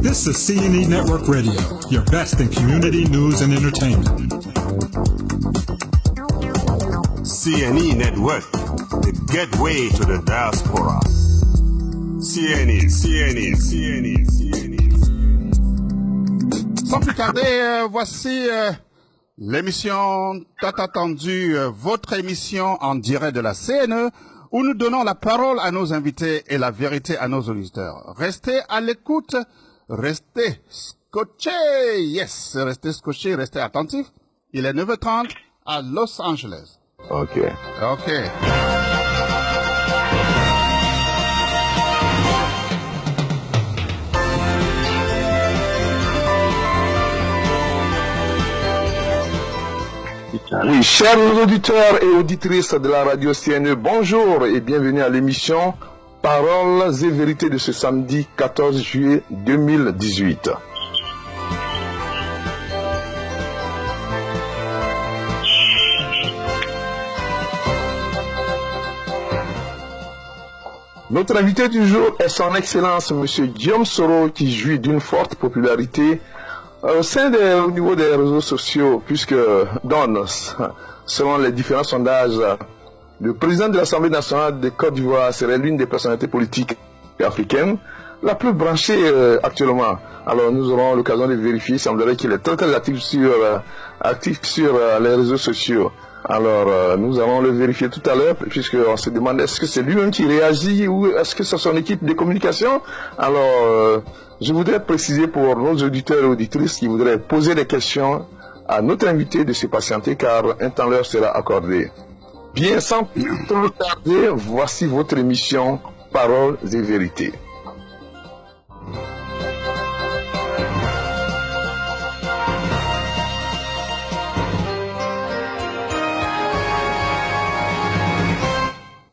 This is CNE Network Radio, your best in community news and entertainment. CNE Network, the gateway to the diaspora. CNE. Sans plus tarder, voici l'émission tant attendue, votre émission en direct de la CNE, où nous donnons la parole à nos invités et la vérité à nos auditeurs. Restez à l'écoute, restez scotchés, yes, restez scotchés, restez attentifs. Il est 9h30 à Los Angeles. Ok. Oui, chers auditeurs et auditrices de la radio CNE, bonjour et bienvenue à l'émission Paroles et Vérités de ce samedi 14 juillet 2018. Notre invité du jour est son Excellence M. Guillaume Soro, qui jouit d'une forte popularité au niveau des réseaux sociaux, puisque selon les différents sondages, le président de l'Assemblée nationale de Côte d'Ivoire serait l'une des personnalités politiques africaines la plus branchée actuellement. Alors nous aurons l'occasion de vérifier. Il semblerait qu'il est très actif sur les réseaux sociaux. Alors nous allons le vérifier tout à l'heure, puisqu'on se demande est-ce que c'est lui-même qui réagit ou est-ce que c'est son équipe de communication. Alors je voudrais préciser pour nos auditeurs et auditrices qui voudraient poser des questions à notre invité de se patienter, car un temps leur sera accordé. Bien, sans trop tarder, voici votre émission Paroles et Vérités.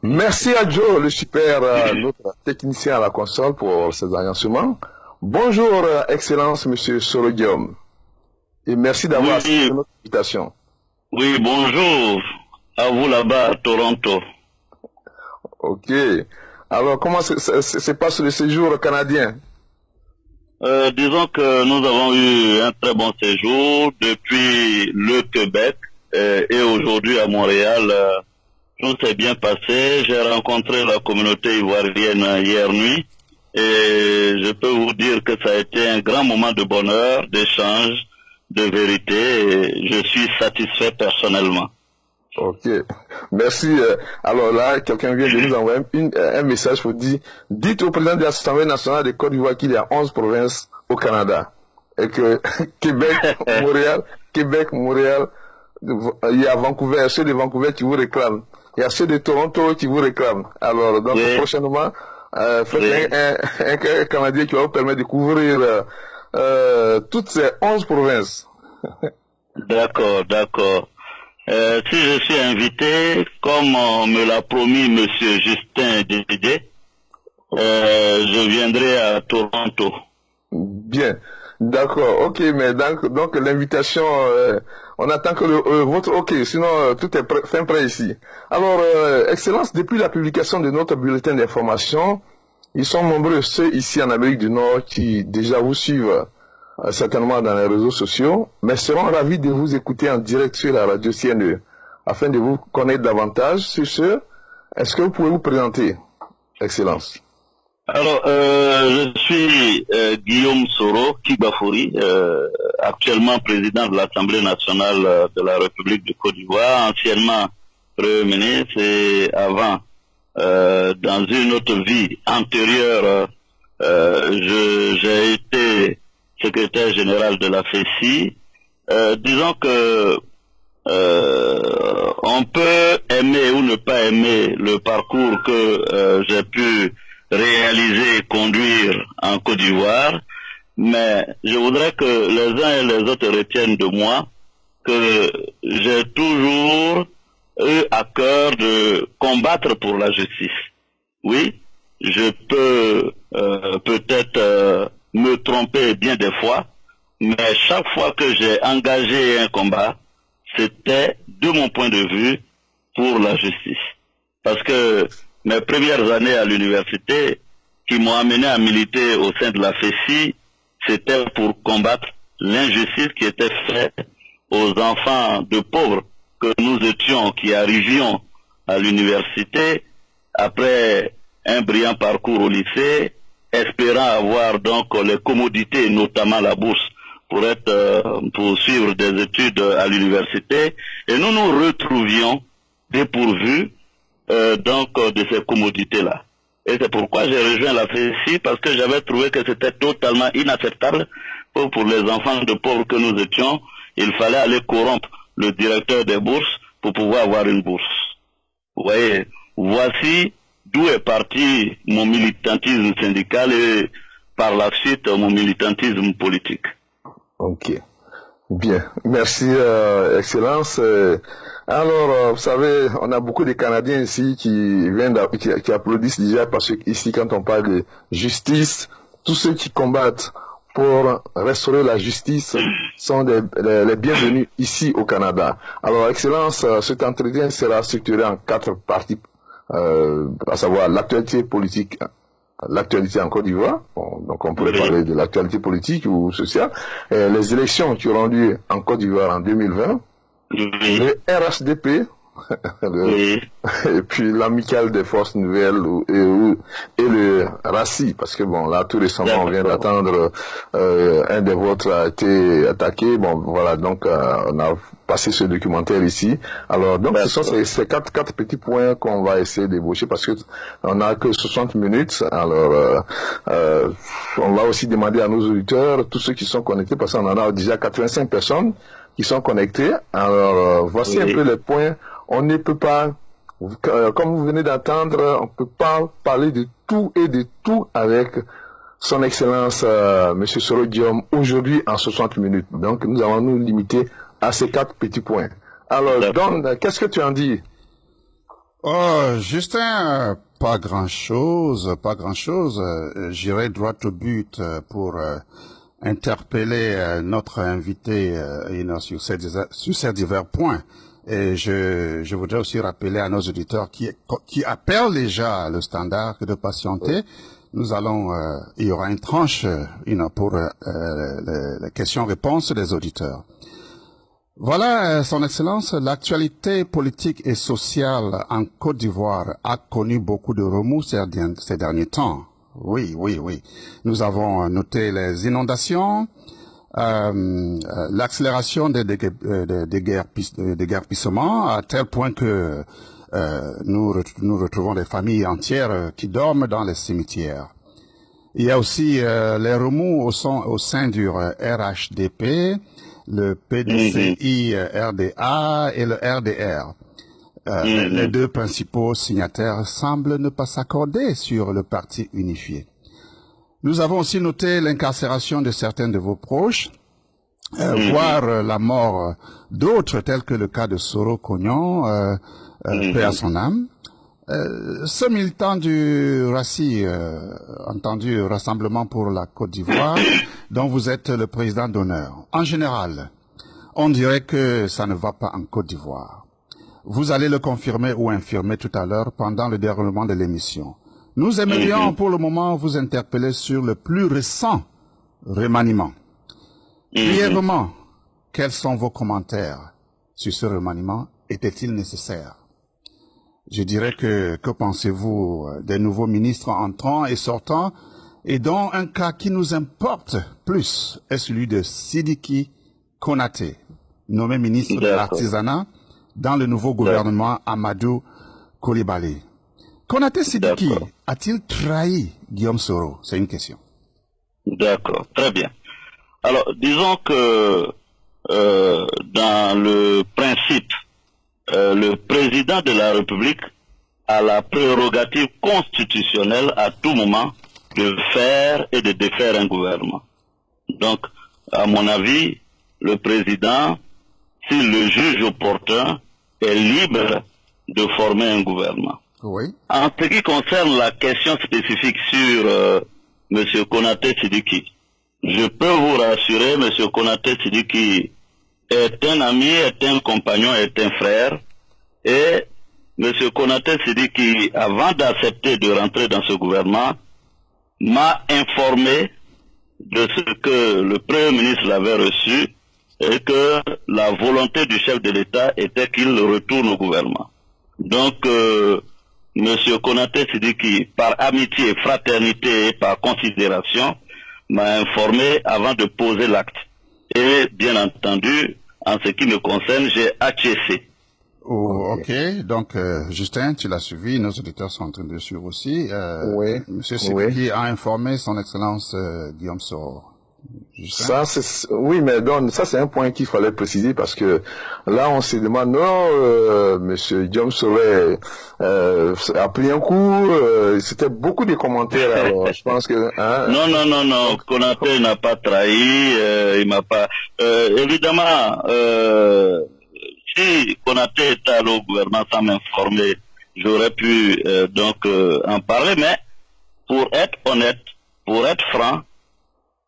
Merci à Joe, le super, notre technicien à la console, pour ses agencements. Bonjour, Excellence, Monsieur Soro Guillaume. Et merci d'avoir accepté notre invitation. Oui, bonjour à vous là-bas à Toronto. Ok. Alors, comment se passe le séjour canadien? Disons que nous avons eu un très bon séjour depuis le Québec et aujourd'hui à Montréal. Tout s'est bien passé. J'ai rencontré la communauté ivoirienne hier nuit et je peux vous dire que ça a été un grand moment de bonheur, d'échange, de vérité et je suis satisfait personnellement. Ok, merci. Alors là, quelqu'un vient de nous envoyer un message pour dire dites au président de l'Assemblée nationale de Côte d'Ivoire qu'il y a 11 provinces au Canada et que Québec, Montréal, il y a Vancouver, ceux de Vancouver qui vous réclament. Il y a ceux de Toronto qui vous réclament. Alors, donc, prochainement, faites un Canadien qui va vous permettre de couvrir toutes ces 11 provinces. D'accord. Si je suis invité, comme me l'a promis Monsieur Justin Dédé, je viendrai à Toronto. Bien. D'accord, ok, mais donc l'invitation, on attend que votre ok, sinon tout est prêt ici. Alors, Excellence, depuis la publication de notre bulletin d'information, ils sont nombreux ceux ici en Amérique du Nord qui déjà vous suivent certainement dans les réseaux sociaux, mais seront ravis de vous écouter en direct sur la radio CNE, afin de vous connaître davantage. Sur ce, est-ce que vous pouvez vous présenter, Excellence? Alors, je suis Guillaume Soro Kibafouri, actuellement président de l'Assemblée nationale de la République de Côte d'Ivoire, anciennement Premier ministre et avant, dans une autre vie antérieure, j'ai été secrétaire général de la FECI. Disons que on peut aimer ou ne pas aimer le parcours que j'ai pu réaliser et conduire en Côte d'Ivoire, mais je voudrais que les uns et les autres retiennent de moi que j'ai toujours eu à cœur de combattre pour la justice. Oui, je peux peut-être me tromper bien des fois, mais chaque fois que j'ai engagé un combat, c'était de mon point de vue pour la justice. Parce que mes premières années à l'université, qui m'ont amené à militer au sein de la FECI, c'était pour combattre l'injustice qui était faite aux enfants de pauvres que nous étions, qui arrivions à l'université après un brillant parcours au lycée, espérant avoir donc les commodités, notamment la bourse, pour suivre des études à l'université, et nous nous retrouvions dépourvus de ces commodités-là. Et c'est pourquoi j'ai rejoint la FECI, parce que j'avais trouvé que c'était totalement inacceptable pour les enfants de pauvres que nous étions. Il fallait aller corrompre le directeur des bourses pour pouvoir avoir une bourse. Vous voyez, voici d'où est parti mon militantisme syndical et par la suite mon militantisme politique. Ok, bien. Merci, Excellence. Alors, vous savez, on a beaucoup de Canadiens ici qui applaudissent déjà parce que ici, quand on parle de justice, tous ceux qui combattent pour restaurer la justice sont les bienvenus ici au Canada. Alors, Excellence, cet entretien sera structuré en 4 parties, à savoir l'actualité politique, l'actualité en Côte d'Ivoire, donc on pourrait parler de l'actualité politique ou sociale, les élections qui auront lieu en Côte d'Ivoire en 2020, le RHDP, et puis l'amicale des forces nouvelles et le RACI, parce que bon, là tout récemment on vient d'attendre un des vôtres a été attaqué, bon voilà, donc on a passé ce documentaire ici. Alors donc ce sont ces quatre petits points qu'on va essayer d'ébaucher parce que on n'a que 60 minutes. Alors on va aussi demander à nos auditeurs, tous ceux qui sont connectés, parce qu'on en a déjà 85 personnes qui sont connectés. Alors voici un peu les points. On ne peut pas, comme vous venez d'entendre, on ne peut pas parler de tout et de tout avec son Excellence M. Soro Guillaume aujourd'hui en 60 minutes. Donc nous allons nous limiter à ces 4 petits points. Alors Don, qu'est-ce que tu en dis? Oh, Justin, pas grand-chose. J'irai droit au but pour interpeller notre invité sur ces divers points. Et je voudrais aussi rappeler à nos auditeurs qui appellent déjà le standard de patienter. Nous allons, il y aura une tranche pour les questions-réponses des auditeurs. Voilà, Son Excellence, l'actualité politique et sociale en Côte d'Ivoire a connu beaucoup de remous ces derniers temps. Oui. Nous avons noté les inondations, l'accélération des déguerpissements à tel point que nous retrouvons des familles entières qui dorment dans les cimetières. Il y a aussi les remous au sein du RHDP, le PDCI RDA et le RDR. Les deux principaux signataires semblent ne pas s'accorder sur le parti unifié. Nous avons aussi noté l'incarcération de certains de vos proches, voire la mort d'autres, tels que le cas de Soro Cognon, paix à son âme. Ce militant du RACI, entendu Rassemblement pour la Côte d'Ivoire, dont vous êtes le président d'honneur, en général, on dirait que ça ne va pas en Côte d'Ivoire. Vous allez le confirmer ou infirmer tout à l'heure pendant le déroulement de l'émission. Nous aimerions pour le moment vous interpeller sur le plus récent remaniement. Brièvement, quels sont vos commentaires sur ce remaniement? Était-il nécessaire? Je dirais que pensez-vous des nouveaux ministres entrants et sortants, et dont un cas qui nous importe plus est celui de Sidiki Konaté, nommé ministre de l'Artisanat dans le nouveau gouvernement Amadou Coulibaly. Konaté Sidiki a-t-il trahi Guillaume Soro? C'est une question. D'accord, très bien. Alors, disons que dans le principe, le président de la République a la prérogative constitutionnelle à tout moment de faire et de défaire un gouvernement. Donc, à mon avis, le président, s'il le juge opportun, est libre de former un gouvernement. Oui. En ce qui concerne la question spécifique sur M. Konaté Sidiki, je peux vous rassurer, M. Konaté Sidiki est un ami, est un compagnon, est un frère. Et M. Konaté Sidiki, avant d'accepter de rentrer dans ce gouvernement, m'a informé de ce que le Premier ministre l'avait reçu et que la volonté du chef de l'État était qu'il retourne au gouvernement. Donc, Monsieur Konaté Sidiki, par amitié, fraternité et par considération, m'a informé avant de poser l'acte. Et bien entendu, en ce qui me concerne, j'ai acquiescé. Oh, ok, donc Justin, tu l'as suivi, nos auditeurs sont en train de suivre aussi. Oui. Monsieur Sidiki a informé son Excellence Guillaume Soro. Ça, oui, mais donc, ça c'est un point qu'il fallait préciser parce que là on se demande non, Monsieur Guillaume Soro a pris un coup, c'était beaucoup de commentaires. Alors, je pense que non, Konaté n'a pas trahi, il m'a pas. Évidemment, si Konaté était allé au gouvernement sans m'informer, j'aurais pu en parler, mais pour être honnête, pour être franc,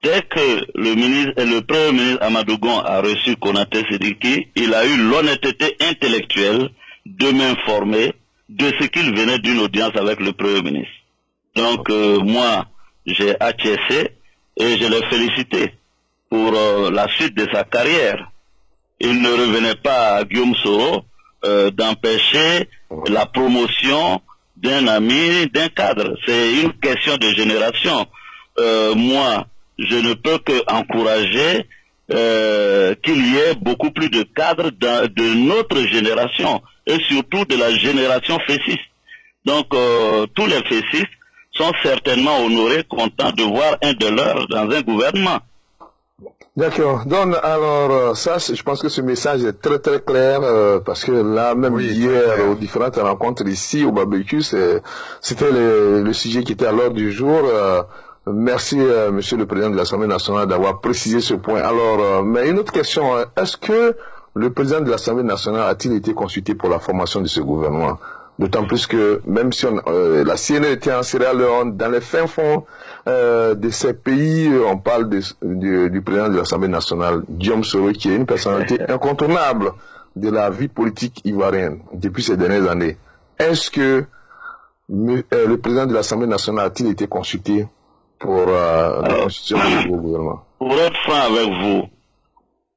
dès que le Premier ministre Amadou Gon a reçu Konaté Sidiki, il a eu l'honnêteté intellectuelle de m'informer de ce qu'il venait d'une audience avec le Premier ministre. Donc moi, j'ai acquiescé et je l'ai félicité pour la suite de sa carrière. Il ne revenait pas à Guillaume Soro d'empêcher la promotion d'un ami, d'un cadre. C'est une question de génération. Moi, je ne peux qu'encourager qu'il y ait beaucoup plus de cadres de notre génération et surtout de la génération fessiste. Donc tous les fessistes sont certainement honorés, contents de voir un de leurs dans un gouvernement. D'accord. Donc, alors, ça, je pense que ce message est très très clair parce que là, même hier, aux différentes rencontres ici au barbecue, c'était le sujet qui était à l'ordre du jour. Merci, Monsieur le Président de l'Assemblée nationale, d'avoir précisé ce point. Alors, mais une autre question, est-ce que le Président de l'Assemblée nationale a-t-il été consulté pour la formation de ce gouvernement? D'autant plus que même si la CNE était en Sierra Leone, dans les fins fonds de ces pays, on parle du président de l'Assemblée nationale, Guillaume Soro, qui est une personnalité incontournable de la vie politique ivoirienne depuis ces dernières années. Est-ce que le président de l'Assemblée nationale a-t-il été consulté pour la constitution du nouveau gouvernement? Pour être franc avec vous,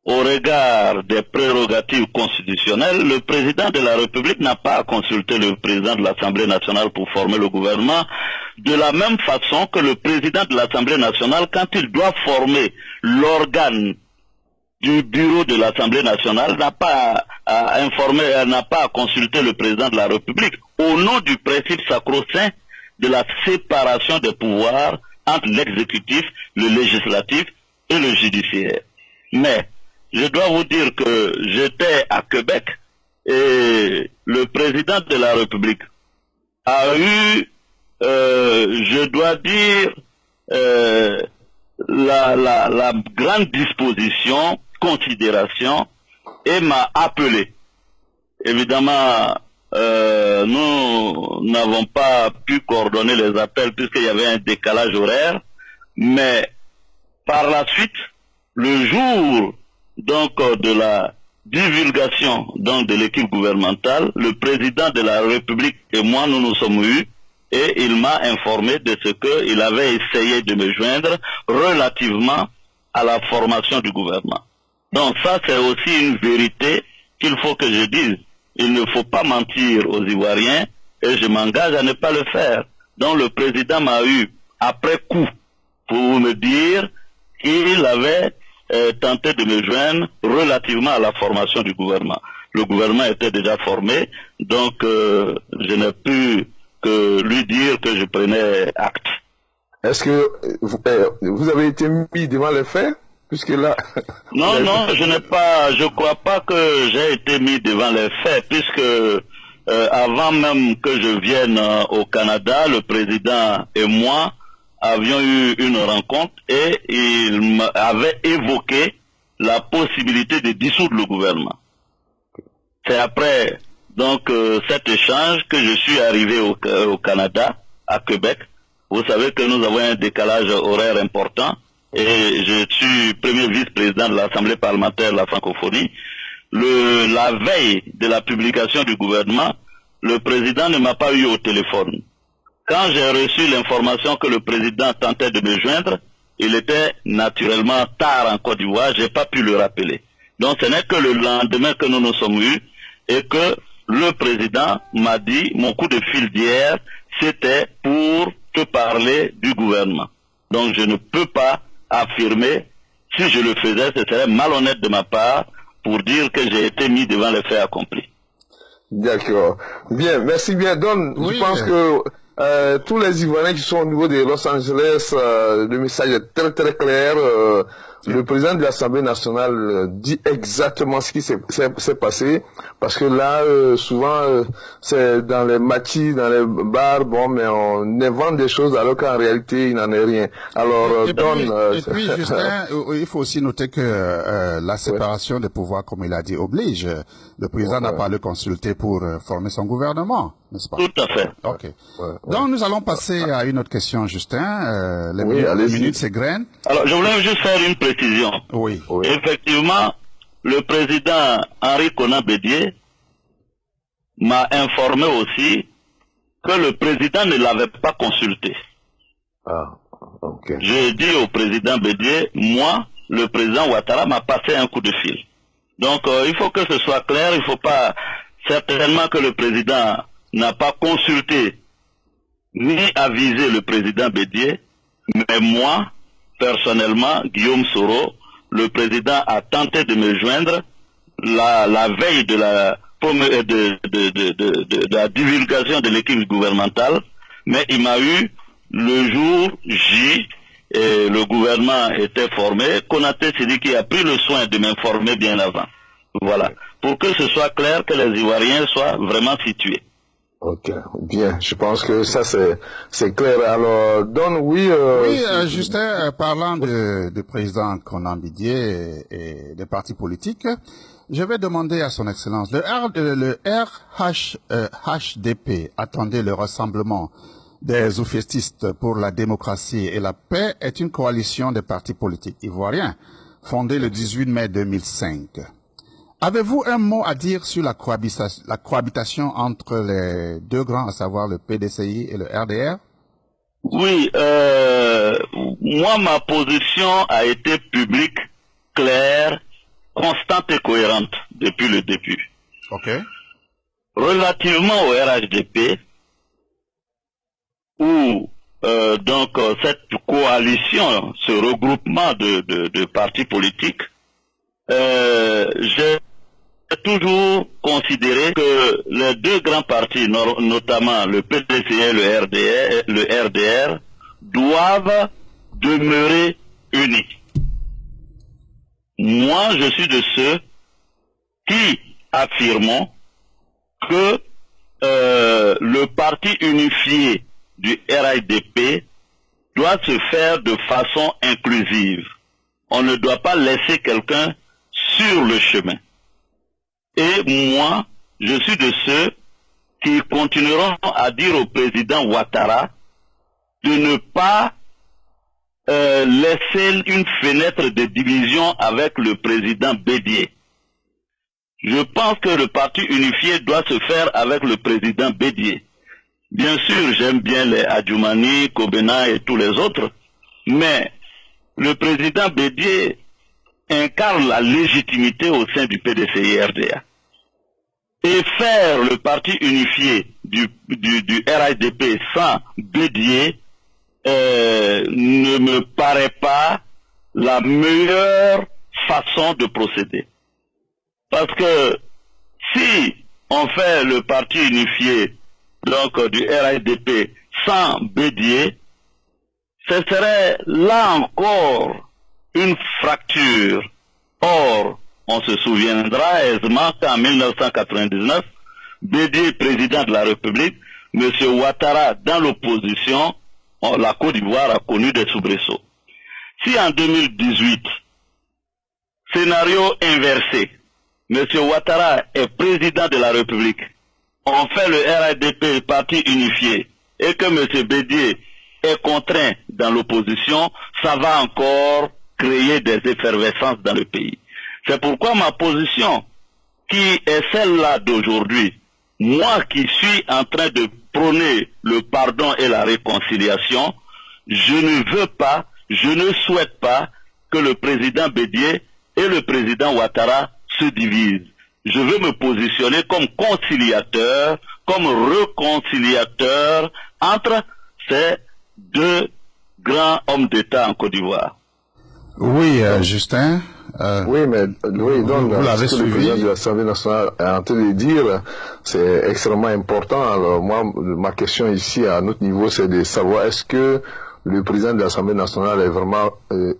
au regard des prérogatives constitutionnelles, le président de la République n'a pas à consulter le président de l'Assemblée nationale pour former le gouvernement, de la même façon que le président de l'Assemblée nationale, quand il doit former l'organe du bureau de l'Assemblée nationale, n'a pas à informer, n'a pas à consulter le président de la République, au nom du principe sacro-saint de la séparation des pouvoirs entre l'exécutif, le législatif et le judiciaire. Mais je dois vous dire que j'étais à Québec et le président de la République a eu, je dois dire, la grande disposition, considération et m'a appelé. Évidemment, nous n'avons pas pu coordonner les appels puisqu'il y avait un décalage horaire, mais par la suite, le jour donc de la divulgation donc de l'équipe gouvernementale, le président de la République et moi nous nous sommes eus et il m'a informé de ce qu'il avait essayé de me joindre relativement à la formation du gouvernement. Donc ça c'est aussi une vérité qu'il faut que je dise. Il ne faut pas mentir aux Ivoiriens et je m'engage à ne pas le faire. Donc le président m'a eu après coup pour me dire qu'il avait tenté de me joindre relativement à la formation du gouvernement. Le gouvernement était déjà formé, donc je n'ai pu que lui dire que je prenais acte. Est-ce que vous avez été mis devant les faits? Puisque là... Non, je crois pas que j'ai été mis devant les faits, puisque avant même que je vienne au Canada, le président et moi avions eu une rencontre et il m'avait évoqué la possibilité de dissoudre le gouvernement. C'est après donc cet échange que je suis arrivé au Canada, à Québec. Vous savez que nous avons un décalage horaire important et je suis premier vice-président de l'Assemblée parlementaire de la francophonie. La veille de la publication du gouvernement, le président ne m'a pas eu au téléphone. Quand j'ai reçu l'information que le président tentait de me joindre, il était naturellement tard en Côte d'Ivoire, j'ai pas pu le rappeler. Donc ce n'est que le lendemain que nous nous sommes vus et que le président m'a dit, mon coup de fil d'hier, c'était pour te parler du gouvernement. Donc je ne peux pas affirmer, si je le faisais, ce serait malhonnête de ma part pour dire que j'ai été mis devant les faits accomplis. D'accord. Bien, merci bien. Don, Oui, je pense que tous les Ivoiriens qui sont au niveau de Los Angeles, le message est très très clair. Le président de l'Assemblée nationale dit exactement ce qui s'est passé, parce que là, souvent, c'est dans les maquis, dans les bars, bon, mais on invente des choses alors qu'en réalité, il n'en est rien. Alors, et puis, Justin, il faut aussi noter que la séparation des pouvoirs, comme il a dit, oblige. Le président n'a pas à le consulter pour former son gouvernement, n'est-ce pas? Tout à fait. Ok. Donc, nous allons passer à une autre question, Justin. Les minutes s'égrènent. Alors, je voulais juste faire une précision. Oui. Effectivement, le président Henri Konan Bédié m'a informé aussi que le président ne l'avait pas consulté. Ah, ok. J'ai dit au président Bédié, moi, le président Ouattara m'a passé un coup de fil. Donc, il faut que ce soit clair, il faut pas, certainement que le président n'a pas consulté ni avisé le président Bédié, mais moi, personnellement, Guillaume Soro, le président a tenté de me joindre la veille de la divulgation de l'équipe gouvernementale, mais il m'a eu le jour J, et le gouvernement était formé. Konaté Sidiki a pris le soin de m'informer bien avant. Voilà. Pour que ce soit clair, que les Ivoiriens soient vraiment situés. Ok, bien. Je pense que ça c'est clair. Alors, Don, oui. Justin, parlant du président Konan Bédié et des partis politiques, je vais demander à son Excellence, le RHDP attendait le rassemblement des oufestistes pour la démocratie et la paix est une coalition des partis politiques ivoiriens fondée le 18 mai 2005. Avez-vous un mot à dire sur la cohabitation entre les deux grands, à savoir le PDCI et le RDR? Oui, moi ma position a été publique, claire, constante et cohérente depuis le début. Ok. Relativement au RHDP, où donc cette coalition, ce regroupement de partis politiques, j'ai toujours considéré que les deux grands partis, notamment le PDC et le RDR, doivent demeurer unis. Moi, je suis de ceux qui affirment que le parti unifié du RHDP doit se faire de façon inclusive. On ne doit pas laisser quelqu'un sur le chemin. Et moi, je suis de ceux qui continueront à dire au président Ouattara de ne pas laisser une fenêtre de division avec le président Bédié. Je pense que le parti unifié doit se faire avec le président Bédié. Bien sûr, j'aime bien les Adjoumani, Kobena et tous les autres, mais le président Bédié incarne la légitimité au sein du PDCI-RDA. Et faire le parti unifié du RHDP sans Bédié ne me paraît pas la meilleure façon de procéder. Parce que si on fait le parti unifié donc du RHDP sans Bédié, ce serait là encore une fracture. Or, on se souviendra aisément qu'en 1999, Bédié, président de la République, M. Ouattara dans l'opposition, la Côte d'Ivoire a connu des soubresauts. Si en 2018, scénario inversé, M. Ouattara est président de la République, on fait le RHDP parti unifié et que M. Bédié est contraint dans l'opposition, ça va encore créer des effervescences dans le pays. C'est pourquoi ma position, qui est celle-là d'aujourd'hui, moi qui suis en train de prôner le pardon et la réconciliation, je ne veux pas je ne souhaite pas que le président Bédié et le président Ouattara se divisent. Je veux me positionner comme conciliateur, comme réconciliateur entre ces deux grands hommes d'État en Côte d'Ivoire. Oui, Justin. Oui, mais oui, donc vous l'avez ce que le suivi. président de l'Assemblée nationale est en train de dire, c'est extrêmement important. Alors moi, ma question ici à notre niveau, c'est de savoir est-ce que le président de l'Assemblée nationale est vraiment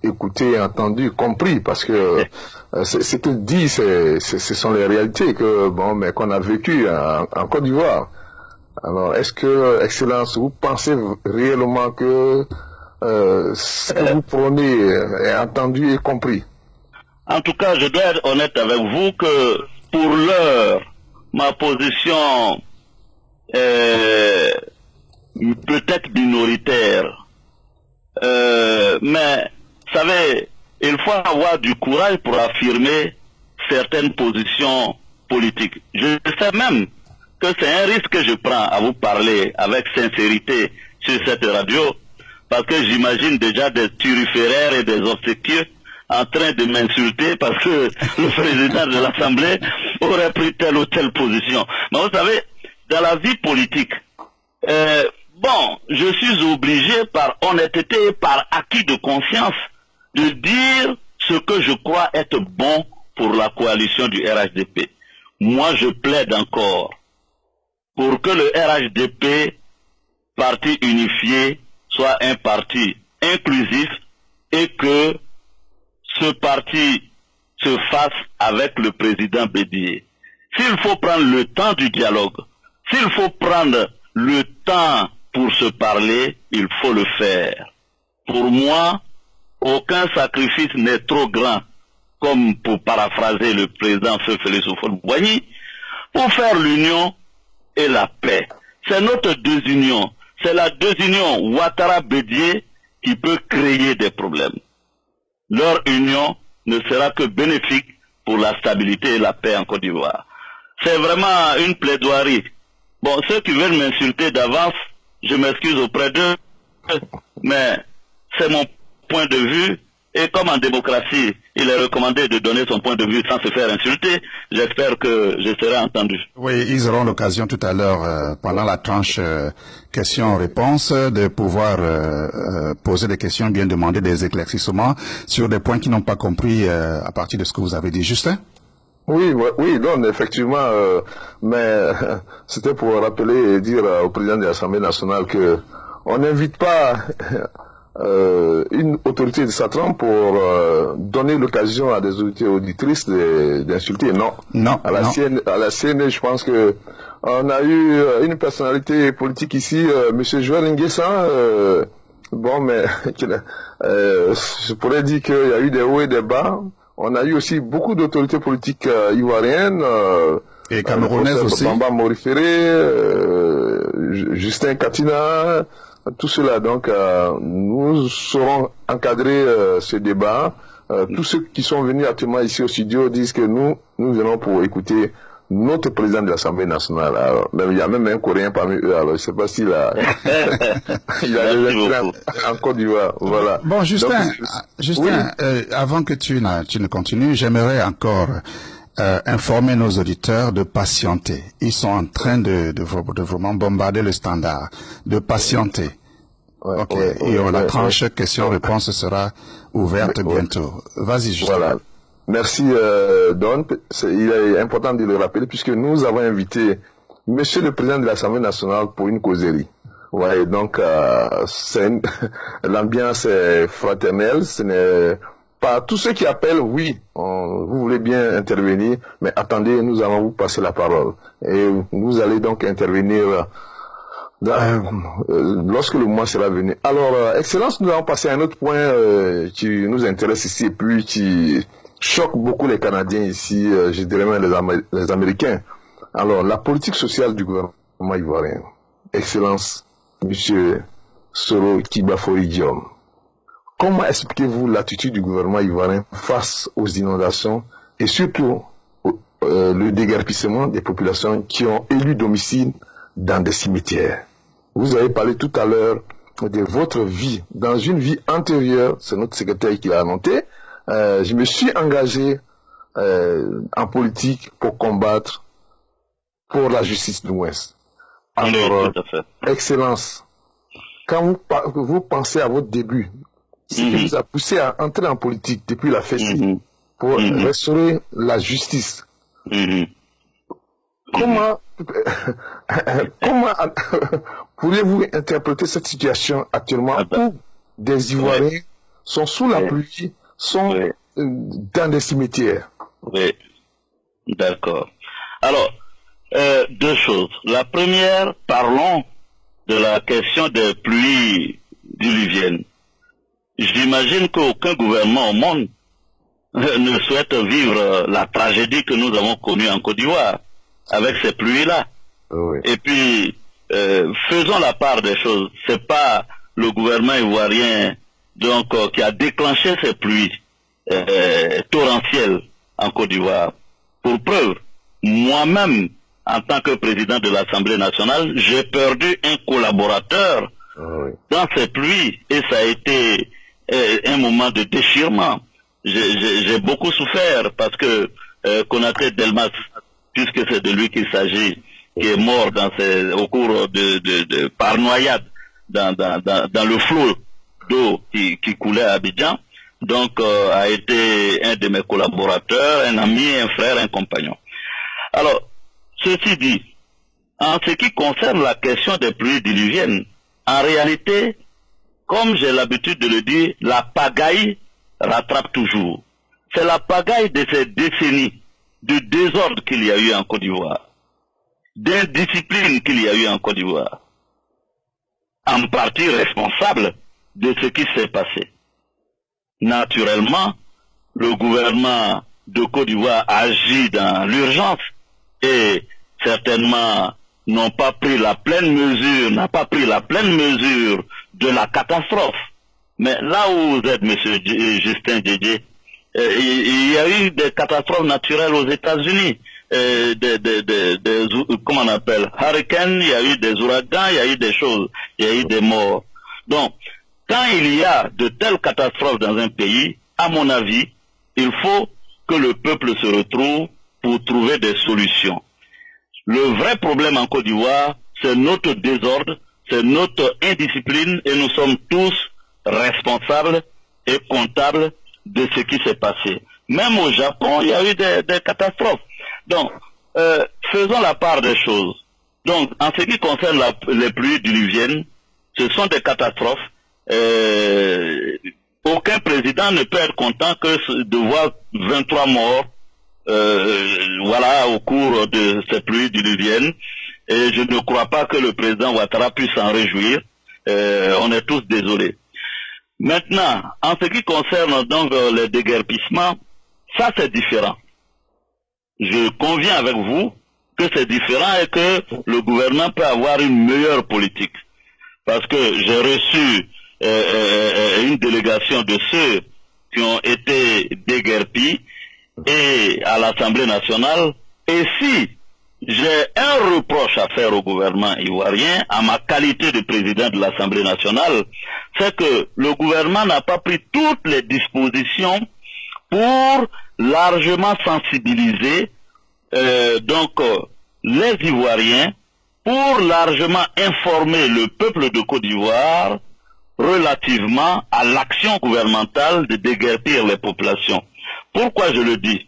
écouté, entendu, compris, parce que ce qu'il dit, ce sont les réalités que mais qu'on a vécues en Côte d'Ivoire. Alors, est-ce que, Excellence, vous pensez réellement que ce que vous prônez est entendu et compris? En tout cas, je dois être honnête avec vous que pour l'heure, ma position est peut-être minoritaire. Mais, vous savez, il faut avoir du courage pour affirmer certaines positions politiques. Je sais même que c'est un risque que je prends à vous parler avec sincérité sur cette radio, parce que j'imagine déjà des turiféraires et des obséquieux en train de m'insulter parce que le président de l'Assemblée aurait pris telle ou telle position. Mais vous savez, dans la vie politique, je suis obligé par honnêteté et par acquis de conscience de dire ce que je crois être bon pour la coalition du RHDP. Moi, je plaide encore pour que le RHDP, parti unifié, soit un parti inclusif et que ce parti se fasse avec le président Bédié. S'il faut prendre le temps du dialogue, s'il faut prendre le temps pour se parler, il faut le faire. Pour moi, aucun sacrifice n'est trop grand, comme pour paraphraser le président Félix Houphouët-Boigny, pour faire l'union et la paix. C'est notre désunion. C'est la désunion Ouattara-Bédié qui peut créer des problèmes. Leur union ne sera que bénéfique pour la stabilité et la paix en Côte d'Ivoire. C'est vraiment une plaidoirie. Bon, ceux qui veulent m'insulter d'avance, je m'excuse auprès d'eux, mais c'est mon point de vue. Et comme en démocratie, il est recommandé de donner son point de vue sans se faire insulter, j'espère que je serai entendu. Oui, ils auront l'occasion tout à l'heure, pendant la tranche questions-réponses, de pouvoir poser des questions, bien demander des éclaircissements sur des points qu'ils n'ont pas compris à partir de ce que vous avez dit. Justin? Oui, non, effectivement, mais c'était pour rappeler et dire au président de l'Assemblée nationale que on n'invite pas une autorité de Satran pour donner l'occasion à des autorités auditrices d'insulter. Non. À la CNE, je pense que on a eu une personnalité politique ici, Monsieur Joël Nguessan, mais je pourrais dire qu'il y a eu des hauts et des bas. On a eu aussi beaucoup d'autorités politiques ivoiriennes. Et camerounaises aussi. Bamba Moriféré, Justin Katina, tout cela. Donc, nous saurons encadrer ce débat. Tous ceux qui sont venus actuellement ici au studio disent que nous venons pour écouter notre président de l'Assemblée nationale. Alors, il y a même un Coréen parmi eux. Alors, je ne sais pas s'il a, il a des intérêts en Côte d'Ivoire. Voilà. Bon, Justin, oui. Avant que tu ne continues, j'aimerais encore informer nos auditeurs de patienter. Ils sont en train de vraiment bombarder le standard, de patienter. La tranche question-réponse sera ouverte bientôt. Vas-y, Justin. Voilà. Merci, Don. Il est important de le rappeler puisque nous avons invité Monsieur le Président de l'Assemblée nationale pour une causerie. Ouais, donc l'ambiance est fraternelle. Ce n'est pas tous ceux qui appellent. Oui, vous voulez bien intervenir, mais attendez, nous allons vous passer la parole et vous allez donc intervenir lorsque le mois sera venu. Alors, Excellence, nous allons passer à un autre point qui nous intéresse ici et puis qui choque beaucoup les Canadiens ici, je dirais même les Américains. Alors, la politique sociale du gouvernement ivoirien. Excellence, Monsieur Soro Kibafori Diom. Comment expliquez-vous l'attitude du gouvernement ivoirien face aux inondations et surtout le déguerpissement des populations qui ont élu domicile dans des cimetières? Vous avez parlé tout à l'heure de votre vie. Dans une vie antérieure, c'est notre secrétaire qui l'a noté, je me suis engagé en politique pour combattre pour la justice de l'Ouest. Alors, Excellence, quand vous pensez à votre début, ce qui vous a poussé à entrer en politique depuis la FESI pour restaurer la justice, comment pourriez-vous interpréter cette situation actuellement où des Ivoiriens sont sous la pluie, sont dans des cimetières? Oui, d'accord. Alors, deux choses. La première, parlons de la question des pluies diluviennes. J'imagine qu'aucun gouvernement au monde ne souhaite vivre la tragédie que nous avons connue en Côte d'Ivoire avec ces pluies-là. Oui. Et puis, faisons la part des choses. C'est pas le gouvernement ivoirien donc qui a déclenché ces pluies torrentielles en Côte d'Ivoire. Pour preuve, moi-même, en tant que président de l'Assemblée nationale, j'ai perdu un collaborateur dans ces pluies et ça a été un moment de déchirement. J'ai beaucoup souffert parce que Konaté Delmas, puisque c'est de lui qu'il s'agit, qui est mort au cours par noyade dans le flot d'eau qui coulait à Abidjan, donc a été un de mes collaborateurs, un ami, un frère, un compagnon. Alors, ceci dit, en ce qui concerne la question des pluies diluviennes, en réalité, comme j'ai l'habitude de le dire, la pagaille rattrape toujours. C'est la pagaille de ces décennies de désordre qu'il y a eu en Côte d'Ivoire, d'indiscipline qu'il y a eu en Côte d'Ivoire, en partie responsable de ce qui s'est passé. Naturellement, le gouvernement de Côte d'Ivoire agit dans l'urgence et certainement n'a pas pris la pleine mesure de la catastrophe. Mais là où vous êtes, monsieur Justin Didier, il y a eu des catastrophes naturelles aux États-Unis, comment on appelle, hurricanes, il y a eu des ouragans, il y a eu des choses, il y a eu des morts. Donc, quand il y a de telles catastrophes dans un pays, à mon avis, il faut que le peuple se retrouve pour trouver des solutions. Le vrai problème en Côte d'Ivoire, c'est notre désordre, c'est notre indiscipline et nous sommes tous responsables et comptables de ce qui s'est passé. Même au Japon, il y a eu des catastrophes. Donc, faisons la part des choses. Donc, en ce qui concerne les pluies diluviennes, ce sont des catastrophes. Aucun président ne peut être content que de voir 23 morts au cours de ces pluies diluviennes. Et je ne crois pas que le président Ouattara puisse s'en réjouir. On est tous désolés. Maintenant, en ce qui concerne donc les déguerpissements, ça c'est différent. Je conviens avec vous que c'est différent et que le gouvernement peut avoir une meilleure politique. Parce que j'ai reçu une délégation de ceux qui ont été déguerpis et à l'Assemblée nationale. Et si j'ai un reproche à faire au gouvernement ivoirien, à ma qualité de président de l'Assemblée nationale, c'est que le gouvernement n'a pas pris toutes les dispositions pour largement sensibiliser les Ivoiriens, pour largement informer le peuple de Côte d'Ivoire relativement à l'action gouvernementale de déguerpir les populations. Pourquoi je le dis?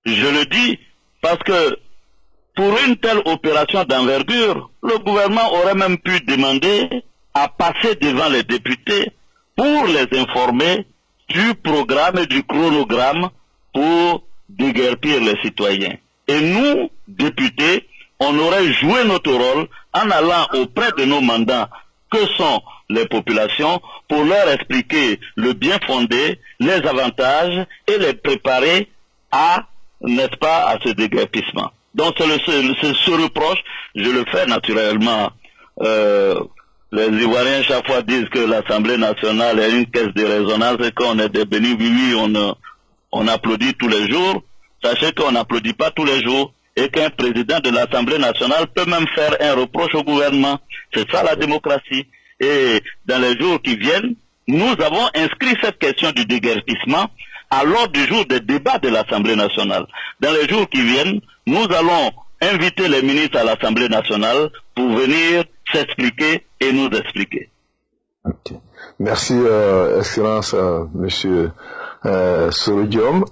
Je le dis parce que pour une telle opération d'envergure, le gouvernement aurait même pu demander à passer devant les députés pour les informer du programme et du chronogramme pour déguerpir les citoyens. Et nous, députés, on aurait joué notre rôle en allant auprès de nos mandats que sont les populations pour leur expliquer le bien fondé, les avantages et les préparer à, n'est-ce pas, à ce déguerpissement. Donc c'est ce reproche, je le fais naturellement. Les Ivoiriens chaque fois disent que l'Assemblée nationale est une caisse de résonance et qu'on est des bénis, oui, on applaudit tous les jours. Sachez qu'on n'applaudit pas tous les jours et qu'un président de l'Assemblée nationale peut même faire un reproche au gouvernement. C'est ça la démocratie. Et dans les jours qui viennent, nous avons inscrit cette question du déguerpissement à l'ordre du jour des débats de l'Assemblée nationale. Dans les jours qui viennent, nous allons inviter les ministres à l'Assemblée nationale pour venir s'expliquer et nous expliquer. Okay. Merci, Excellence, Monsieur Soro-Diom.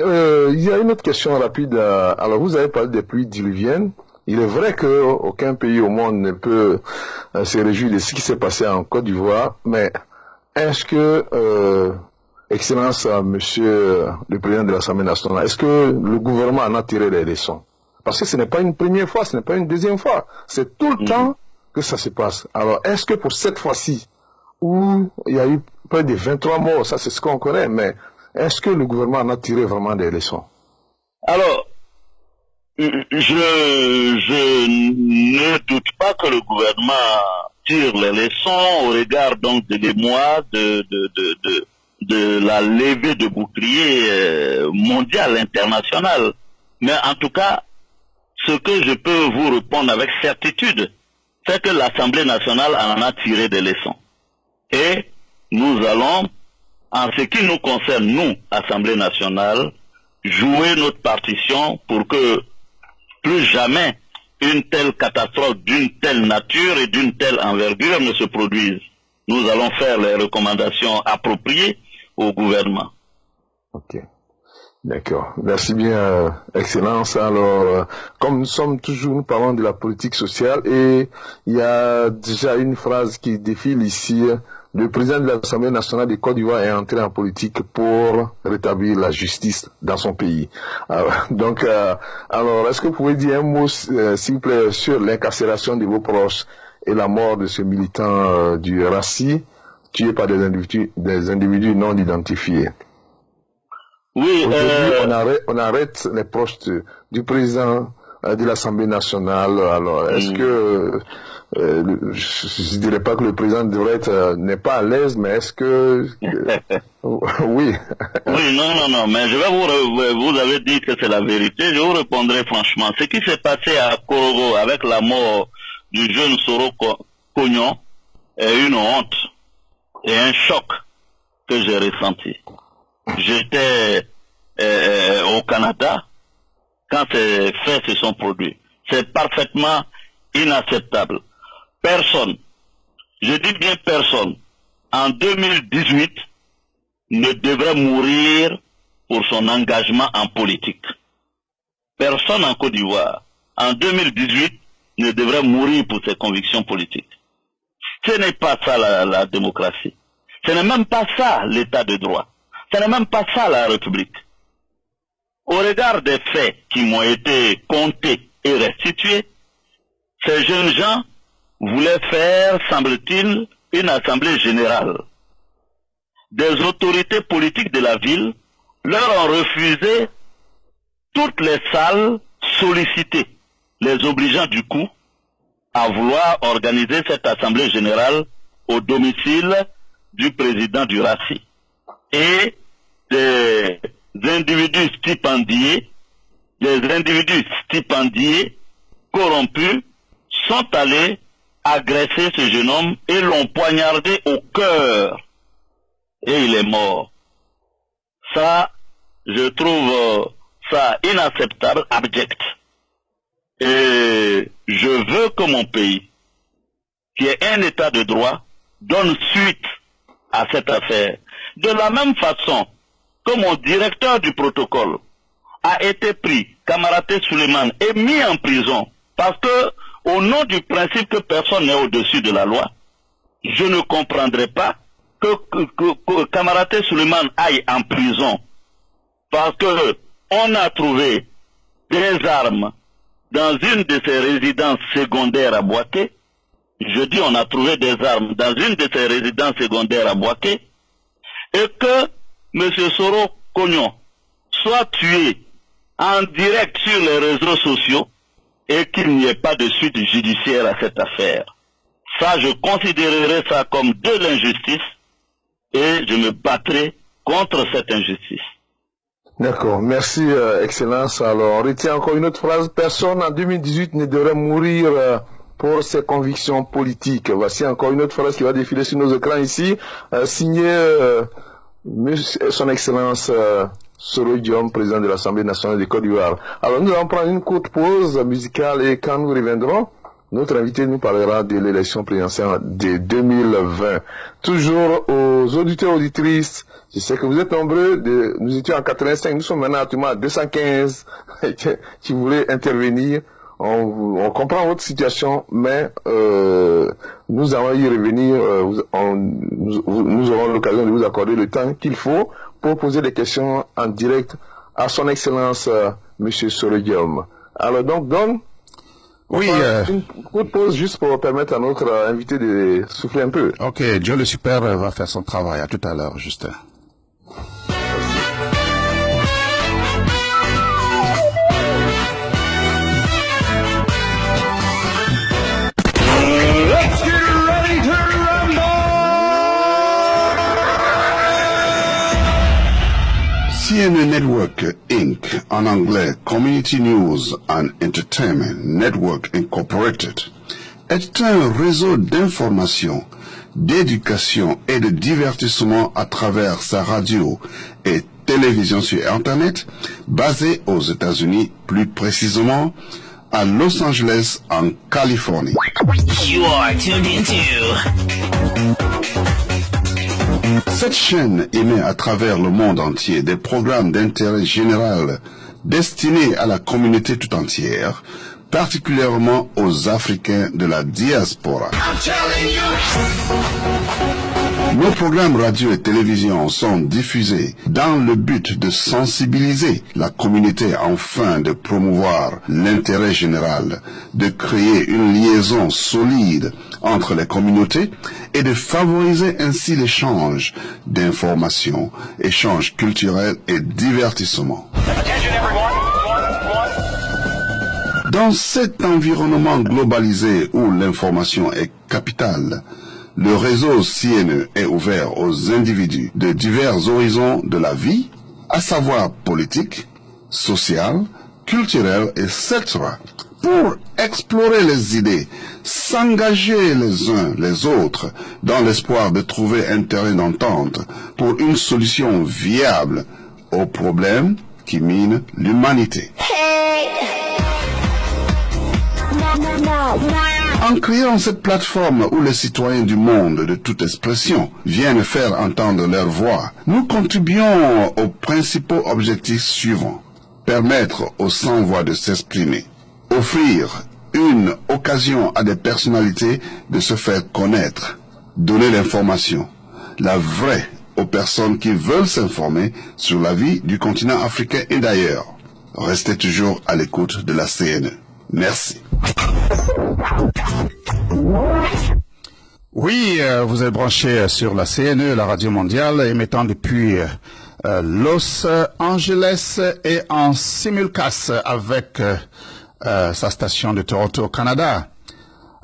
Il y a une autre question rapide. Alors, vous avez parlé des pluies diluviennes. Il est vrai qu'aucun pays au monde ne peut se réjouir de ce qui s'est passé en Côte d'Ivoire, mais est-ce que, Excellence, Monsieur le Président de l'Assemblée nationale, est-ce que le gouvernement en a tiré les leçons? Parce que ce n'est pas une première fois, ce n'est pas une deuxième fois. C'est tout le temps que ça se passe. Alors, est-ce que pour cette fois-ci, où il y a eu près de 23 morts, ça c'est ce qu'on connaît, mais est-ce que le gouvernement en a tiré vraiment des leçons? Alors, je ne doute pas que le gouvernement tire les leçons au regard donc de l'émoi de la levée de bouclier mondial, international. Mais en tout cas, ce que je peux vous répondre avec certitude, c'est que l'Assemblée nationale en a tiré des leçons. Et nous allons, en ce qui nous concerne, nous, Assemblée nationale, jouer notre partition pour que plus jamais une telle catastrophe d'une telle nature et d'une telle envergure ne se produise. Nous allons faire les recommandations appropriées au gouvernement. Ok. D'accord. Merci bien, Excellence. Alors, comme nous parlons de la politique sociale, et il y a déjà une phrase qui défile ici. Le président de l'Assemblée nationale de Côte d'Ivoire est entré en politique pour rétablir la justice dans son pays. Donc, est-ce que vous pouvez dire un mot, s'il vous plaît, sur l'incarcération de vos proches et la mort de ce militant du RACI, tué par des individus non identifiés? Oui, aujourd'hui, on arrête les proches du président de l'Assemblée nationale. Alors, est-ce que je dirais pas que le président devrait être n'est pas à l'aise, mais est-ce que oui. Oui, non, mais je vais vous avez dit que c'est la vérité. Je vous répondrai franchement. Ce qui s'est passé à Korogo avec la mort du jeune Soro Kognon est une honte et un choc que j'ai ressenti. J'étais au Canada quand ces faits se sont produits. C'est parfaitement inacceptable. Personne, je dis bien personne, en 2018 ne devrait mourir pour son engagement en politique. Personne en Côte d'Ivoire, en 2018, ne devrait mourir pour ses convictions politiques. Ce n'est pas ça la démocratie. Ce n'est même pas ça l'état de droit. Ce n'est même pas ça la République. Au regard des faits qui m'ont été comptés et restitués, ces jeunes gens voulaient faire, semble-t-il, une assemblée générale. Des autorités politiques de la ville leur ont refusé toutes les salles sollicitées, les obligeant du coup à vouloir organiser cette assemblée générale au domicile du président du RACI. Et des individus stipendiés, corrompus, sont allés agresser ce jeune homme et l'ont poignardé au cœur. Et il est mort. Ça, je trouve ça inacceptable, abject. Et je veux que mon pays, qui est un état de droit, donne suite à cette affaire. De la même façon que mon directeur du protocole a été pris, Kamaraté Suleiman, et mis en prison, parce que, au nom du principe que personne n'est au-dessus de la loi, je ne comprendrai pas que Kamaraté Suleiman aille en prison, parce que on a trouvé des armes dans une de ses résidences secondaires à Boaké. Je dis on a trouvé des armes dans une de ses résidences secondaires à Boaké, et que M. Soro Kognon soit tué en direct sur les réseaux sociaux et qu'il n'y ait pas de suite judiciaire à cette affaire. Ça, je considérerais ça comme de l'injustice et je me battrai contre cette injustice. D'accord, merci Excellence. Alors, on retient encore une autre phrase. Personne en 2018 ne devrait mourir pour ses convictions politiques. Voici encore une autre phrase qui va défiler sur nos écrans ici, signée Son Excellence Soro Diom, président de l'Assemblée nationale de Côte d'Ivoire. Alors nous allons prendre une courte pause musicale et quand nous reviendrons, notre invité nous parlera de l'élection présidentielle de 2020. Toujours aux auditeurs auditrices, je sais que vous êtes nombreux, nous étions en 85, nous sommes maintenant actuellement à 215 qui voulaient intervenir. On comprend votre situation, mais nous allons y revenir. Nous aurons l'occasion de vous accorder le temps qu'il faut pour poser des questions en direct à son Excellence Monsieur Soro Diom. Alors donc, Don, oui, une courte pause juste pour permettre à notre invité de souffler un peu. Ok, Joe le Super va faire son travail. À tout à l'heure, Justin. CNN Network Inc., en anglais Community News and Entertainment Network Incorporated, est un réseau d'information, d'éducation et de divertissement à travers sa radio et télévision sur Internet, basé aux États-Unis, plus précisément à Los Angeles, en Californie. You are tuned into. Cette chaîne émet à travers le monde entier des programmes d'intérêt général destinés à la communauté tout entière, particulièrement aux Africains de la diaspora. Nos programmes radio et télévision sont diffusés dans le but de sensibiliser la communauté afin de promouvoir l'intérêt général, de créer une liaison solide entre les communautés et de favoriser ainsi l'échange d'informations, échanges culturels et divertissement. Dans cet environnement globalisé où l'information est capitale, le réseau CNE est ouvert aux individus de divers horizons de la vie, à savoir politique, sociale, culturelle, etc., pour explorer les idées, s'engager les uns les autres dans l'espoir de trouver un terrain d'entente pour une solution viable aux problèmes qui minent l'humanité. En créant cette plateforme où les citoyens du monde de toute expression viennent faire entendre leur voix, nous contribuons aux principaux objectifs suivants. Permettre aux sans-voix de s'exprimer. Offrir une occasion à des personnalités de se faire connaître. Donner l'information, la vraie, aux personnes qui veulent s'informer sur la vie du continent africain et d'ailleurs. Restez toujours à l'écoute de la CNE. Merci. Oui, vous êtes branché sur la CNE, la radio mondiale, émettant depuis Los Angeles et en simulcast avec sa station de Toronto au Canada.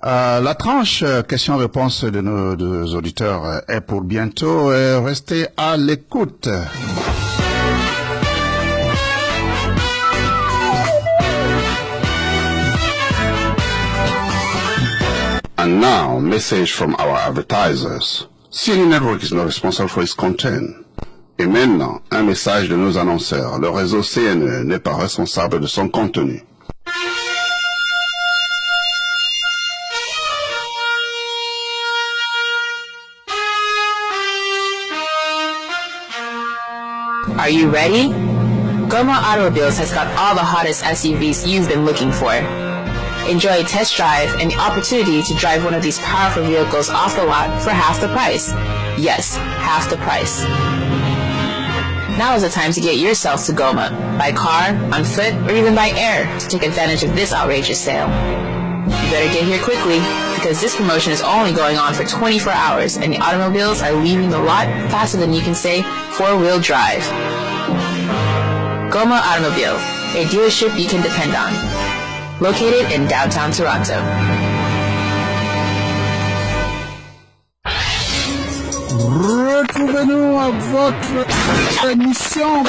La tranche questions-réponses de nos deux auditeurs est pour bientôt. Restez à l'écoute. And now, message from our advertisers. CNN Network is not responsible for its content. Et maintenant, un message de nos annonceurs. Le réseau CNE n'est pas responsable de son contenu. Are you ready? Goma Automobiles has got all the hottest SUVs you've been looking for. Enjoy a test drive and the opportunity to drive one of these powerful vehicles off the lot for half the price. Yes, half the price. Now is the time to get yourself to Goma, by car, on foot, or even by air to take advantage of this outrageous sale. You better get here quickly because this promotion is only going on for 24 hours and the automobiles are leaving the lot faster than you can say four-wheel drive. Goma Automobile, a dealership you can depend on. Located in downtown Toronto. Retrouvez-nous à votre émission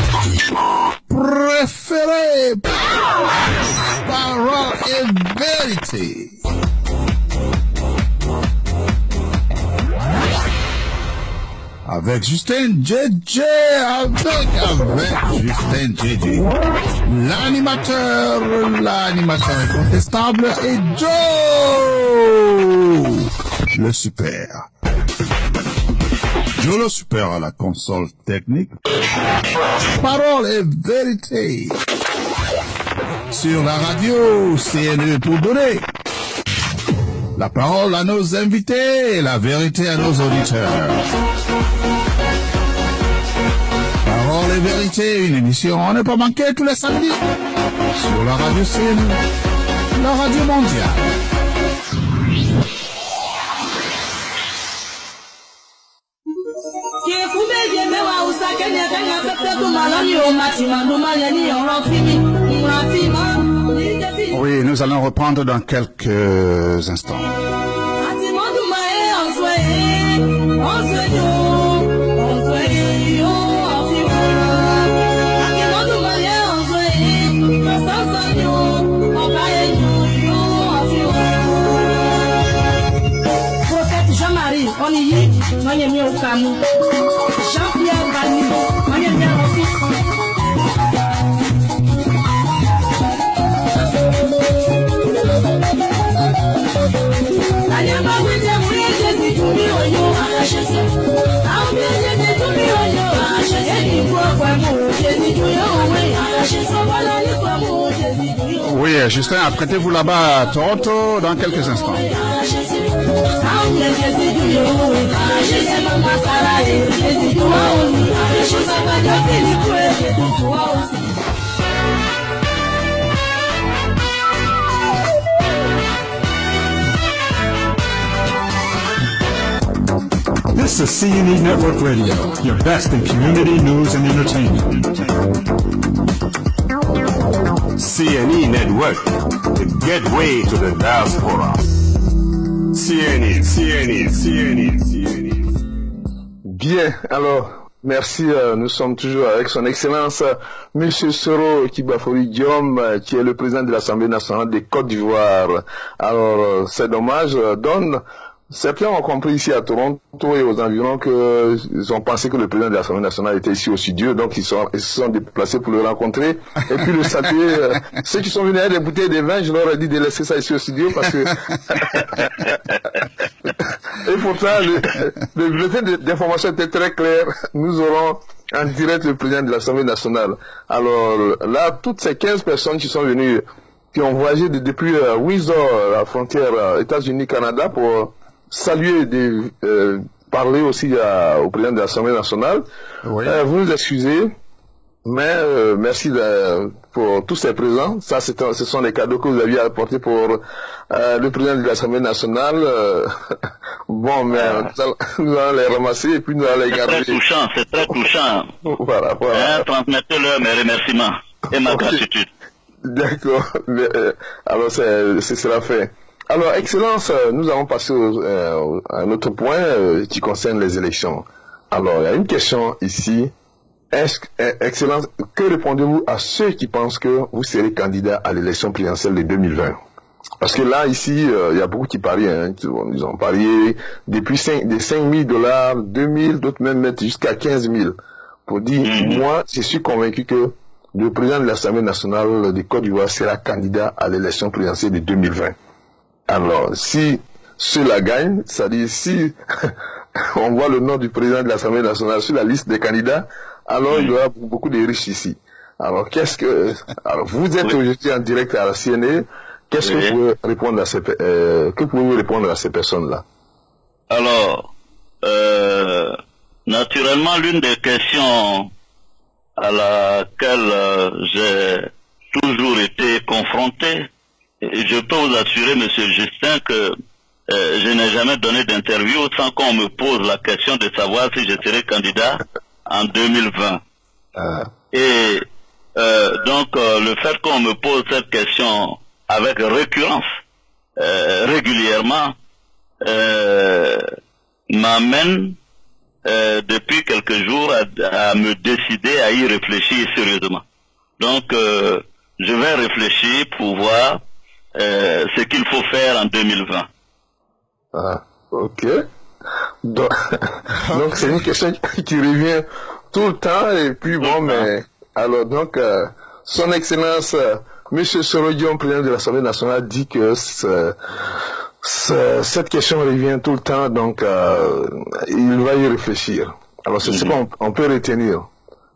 préférée, Parole et Vérité. avec Justin JJ, avec Justin JJ. L'animateur incontestable est Joe, le super. Joe le super à la console technique. Parole et vérité. Sur la radio CNE pour donner la parole à nos invités et la vérité à nos auditeurs. Parole et vérité, une émission à ne pas manquer tous les samedis sur la radio CNE, la radio mondiale. Oui, nous allons reprendre dans quelques instants. Prophète Jean-Marie, on y est, on y est mieux au Camus. Jean-Pierre Bani, on y est bien aussi. Oui, Justin, apprêtez-vous là-bas à Toronto dans quelques instants. This is CNE Network Radio, your best in community news and entertainment. CNE Network, the gateway to the diaspora. CNE. Bien, alors, merci. Nous sommes toujours avec son Excellence, Monsieur Soro Kibafori Diom, qui est le président de l'Assemblée nationale de Côte d'Ivoire. Alors, c'est dommage, certains ont compris ici à Toronto et aux environs qu'ils ont pensé que le président de l'Assemblée nationale était ici au studio, donc ils se sont déplacés pour le rencontrer et puis le saluer. Ceux qui sont venus avec des bouteilles de vin, je leur ai dit de laisser ça ici au studio parce que et pourtant le bulletin d'information était très clair. Nous aurons en direct le président de l'Assemblée nationale. Alors là, toutes ces 15 personnes qui sont venues, qui ont voyagé depuis Windsor, la frontière États-Unis-Canada, pour saluer, parler aussi au président de l'Assemblée nationale. Oui. Vous nous excusez, mais merci pour tous ces présents. Ça, ce sont les cadeaux que vous aviez apportés pour le président de l'Assemblée nationale. Bon, mais nous allons les ramasser et puis nous allons les garder. C'est très touchant. Voilà. Transmettez-leur mes remerciements et ma gratitude. D'accord. Alors, ce sera fait. Alors, Excellence, nous allons passer à un autre point qui concerne les élections. Alors, il y a une question ici. Excellence, que répondez-vous à ceux qui pensent que vous serez candidat à l'élection présidentielle de 2020? Parce que là, ici, il y a beaucoup qui parient. Hein. Ils ont parié depuis des 5 000 $, 2 000, d'autres même mettent jusqu'à 15 000 pour dire, moi, je suis convaincu que le président de l'Assemblée nationale de Côte d'Ivoire sera candidat à l'élection présidentielle de 2020. Alors, si cela gagne, c'est-à-dire si on voit le nom du président de l'Assemblée nationale sur la liste des candidats, alors il y aura beaucoup de riches ici. Alors, alors vous êtes aujourd'hui en direct à la CNE, qu'est-ce que vous pouvez répondre à que pouvez-vous répondre à ces personnes-là? Alors, naturellement, l'une des questions à laquelle j'ai toujours été confronté, et je peux vous assurer, Monsieur Justin, que je n'ai jamais donné d'interview sans qu'on me pose la question de savoir si je serai candidat en 2020. Et donc, le fait qu'on me pose cette question avec récurrence, régulièrement, m'amène depuis quelques jours à me décider à y réfléchir sérieusement. Donc, je vais réfléchir pour voir ce qu'il faut faire en 2020. Ok. Donc c'est une question qui revient tout le temps, et puis bon, mais alors donc son Excellence Monsieur Soro Guillaume, président de l'Assemblée nationale, dit que cette question revient tout le temps, donc il va y réfléchir. Alors c'est ce qu'on peut retenir.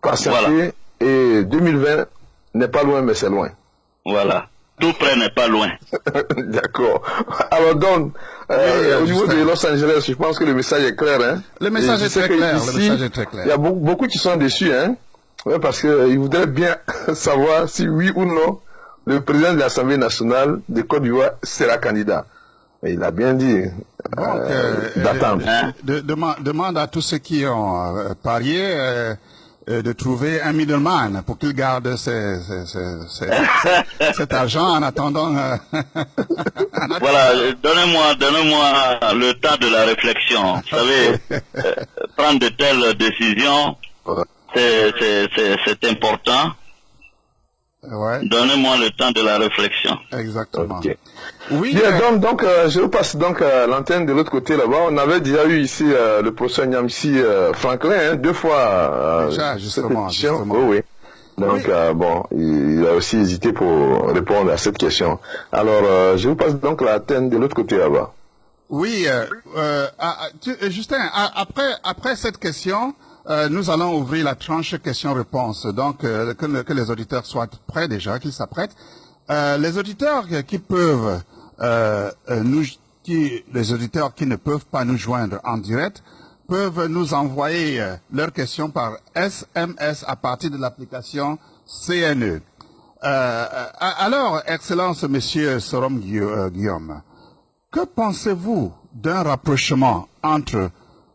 Patienter, et 2020 n'est pas loin, mais c'est loin. Voilà. Tout près n'est pas loin. D'accord. Alors donc, au niveau de Los Angeles, je pense que le message est clair. Hein? Le message est très clair. Le message est très clair. Il y a beaucoup qui sont déçus, hein? Ouais, parce qu'ils voudraient bien savoir si oui ou non le président de l'Assemblée nationale de Côte d'Ivoire sera candidat. Et il a bien dit d'attendre. Demande à tous ceux qui ont parié de trouver un middleman pour qu'il garde cet argent en attendant. Voilà, donnez-moi le temps de la réflexion. Vous savez, prendre de telles décisions, c'est important. Ouais. Donnez-moi le temps de la réflexion. Exactement. Okay. Oui. Bien, donc je repasse donc l'antenne de l'autre côté là-bas. On avait déjà eu ici le professeur Nyamsi Franklin, hein, 2 fois. Déjà, justement. Oh, oui. Donc bon, il a aussi hésité pour répondre à cette question. Alors, je vous passe donc l'antenne de l'autre côté là-bas. Oui, Justin, après cette question, nous allons ouvrir la tranche questions-réponses. Donc, que les auditeurs soient prêts déjà, qu'ils s'apprêtent. Les auditeurs qui peuvent les auditeurs qui ne peuvent pas nous joindre en direct peuvent nous envoyer leurs questions par SMS à partir de l'application CNE. Alors, Excellence Monsieur Sorom Guillaume, que pensez-vous d'un rapprochement entre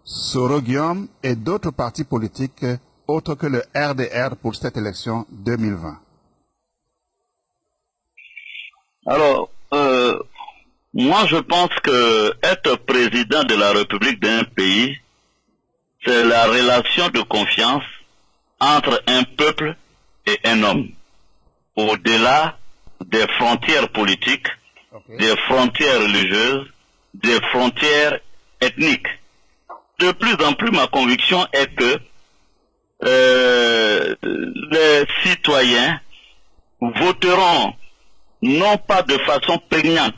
Soro Guillaume et d'autres partis politiques autres que le RDR pour cette élection 2020? Alors, moi je pense que être président de la République d'un pays, c'est la relation de confiance entre un peuple et un homme, au-delà des frontières politiques, des frontières religieuses, des frontières ethniques. De plus en plus, ma conviction est que les citoyens voteront non pas de façon prégnante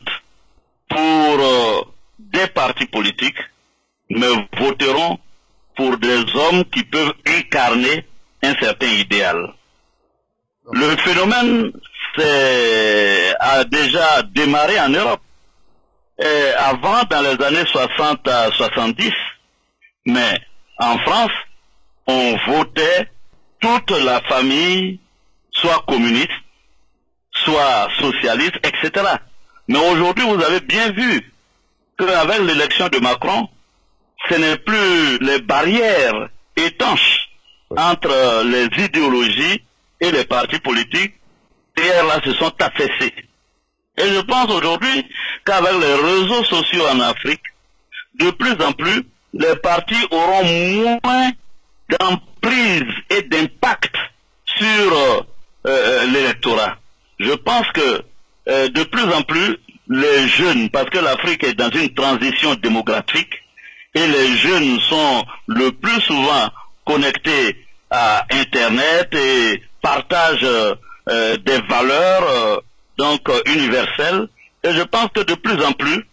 pour des partis politiques, mais voteront pour des hommes qui peuvent incarner un certain idéal. Le phénomène a déjà démarré en Europe. Avant, dans les années 60 à 70, mais en France, on votait toute la famille, soit communiste, soit socialiste, etc. Mais aujourd'hui, vous avez bien vu qu'avec l'élection de Macron, ce n'est plus les barrières étanches entre les idéologies et les partis politiques. Et là, se sont affaissés. Et je pense aujourd'hui qu'avec les réseaux sociaux en Afrique, de plus en plus, les partis auront moins d'emprise et d'impact sur l'électorat. Je pense que de plus en plus, les jeunes, parce que l'Afrique est dans une transition démographique, et les jeunes sont le plus souvent connectés à Internet et partagent des valeurs universelles. Et je pense que de plus en plus,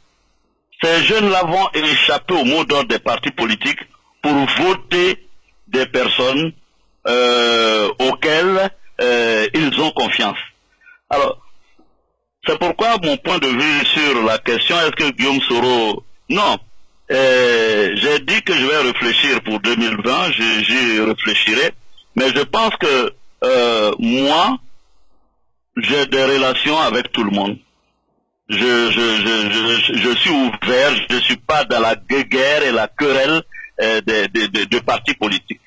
ces jeunes-là vont échapper au mot d'ordre des partis politiques pour voter des personnes auxquelles ils ont confiance. Alors, c'est pourquoi mon point de vue sur la question, est-ce que Guillaume Soro... Non, j'ai dit que je vais réfléchir pour 2020, j'y réfléchirai, mais je pense que moi, j'ai des relations avec tout le monde. Je suis ouvert, je ne suis pas dans la guerre et la querelle de partis politiques.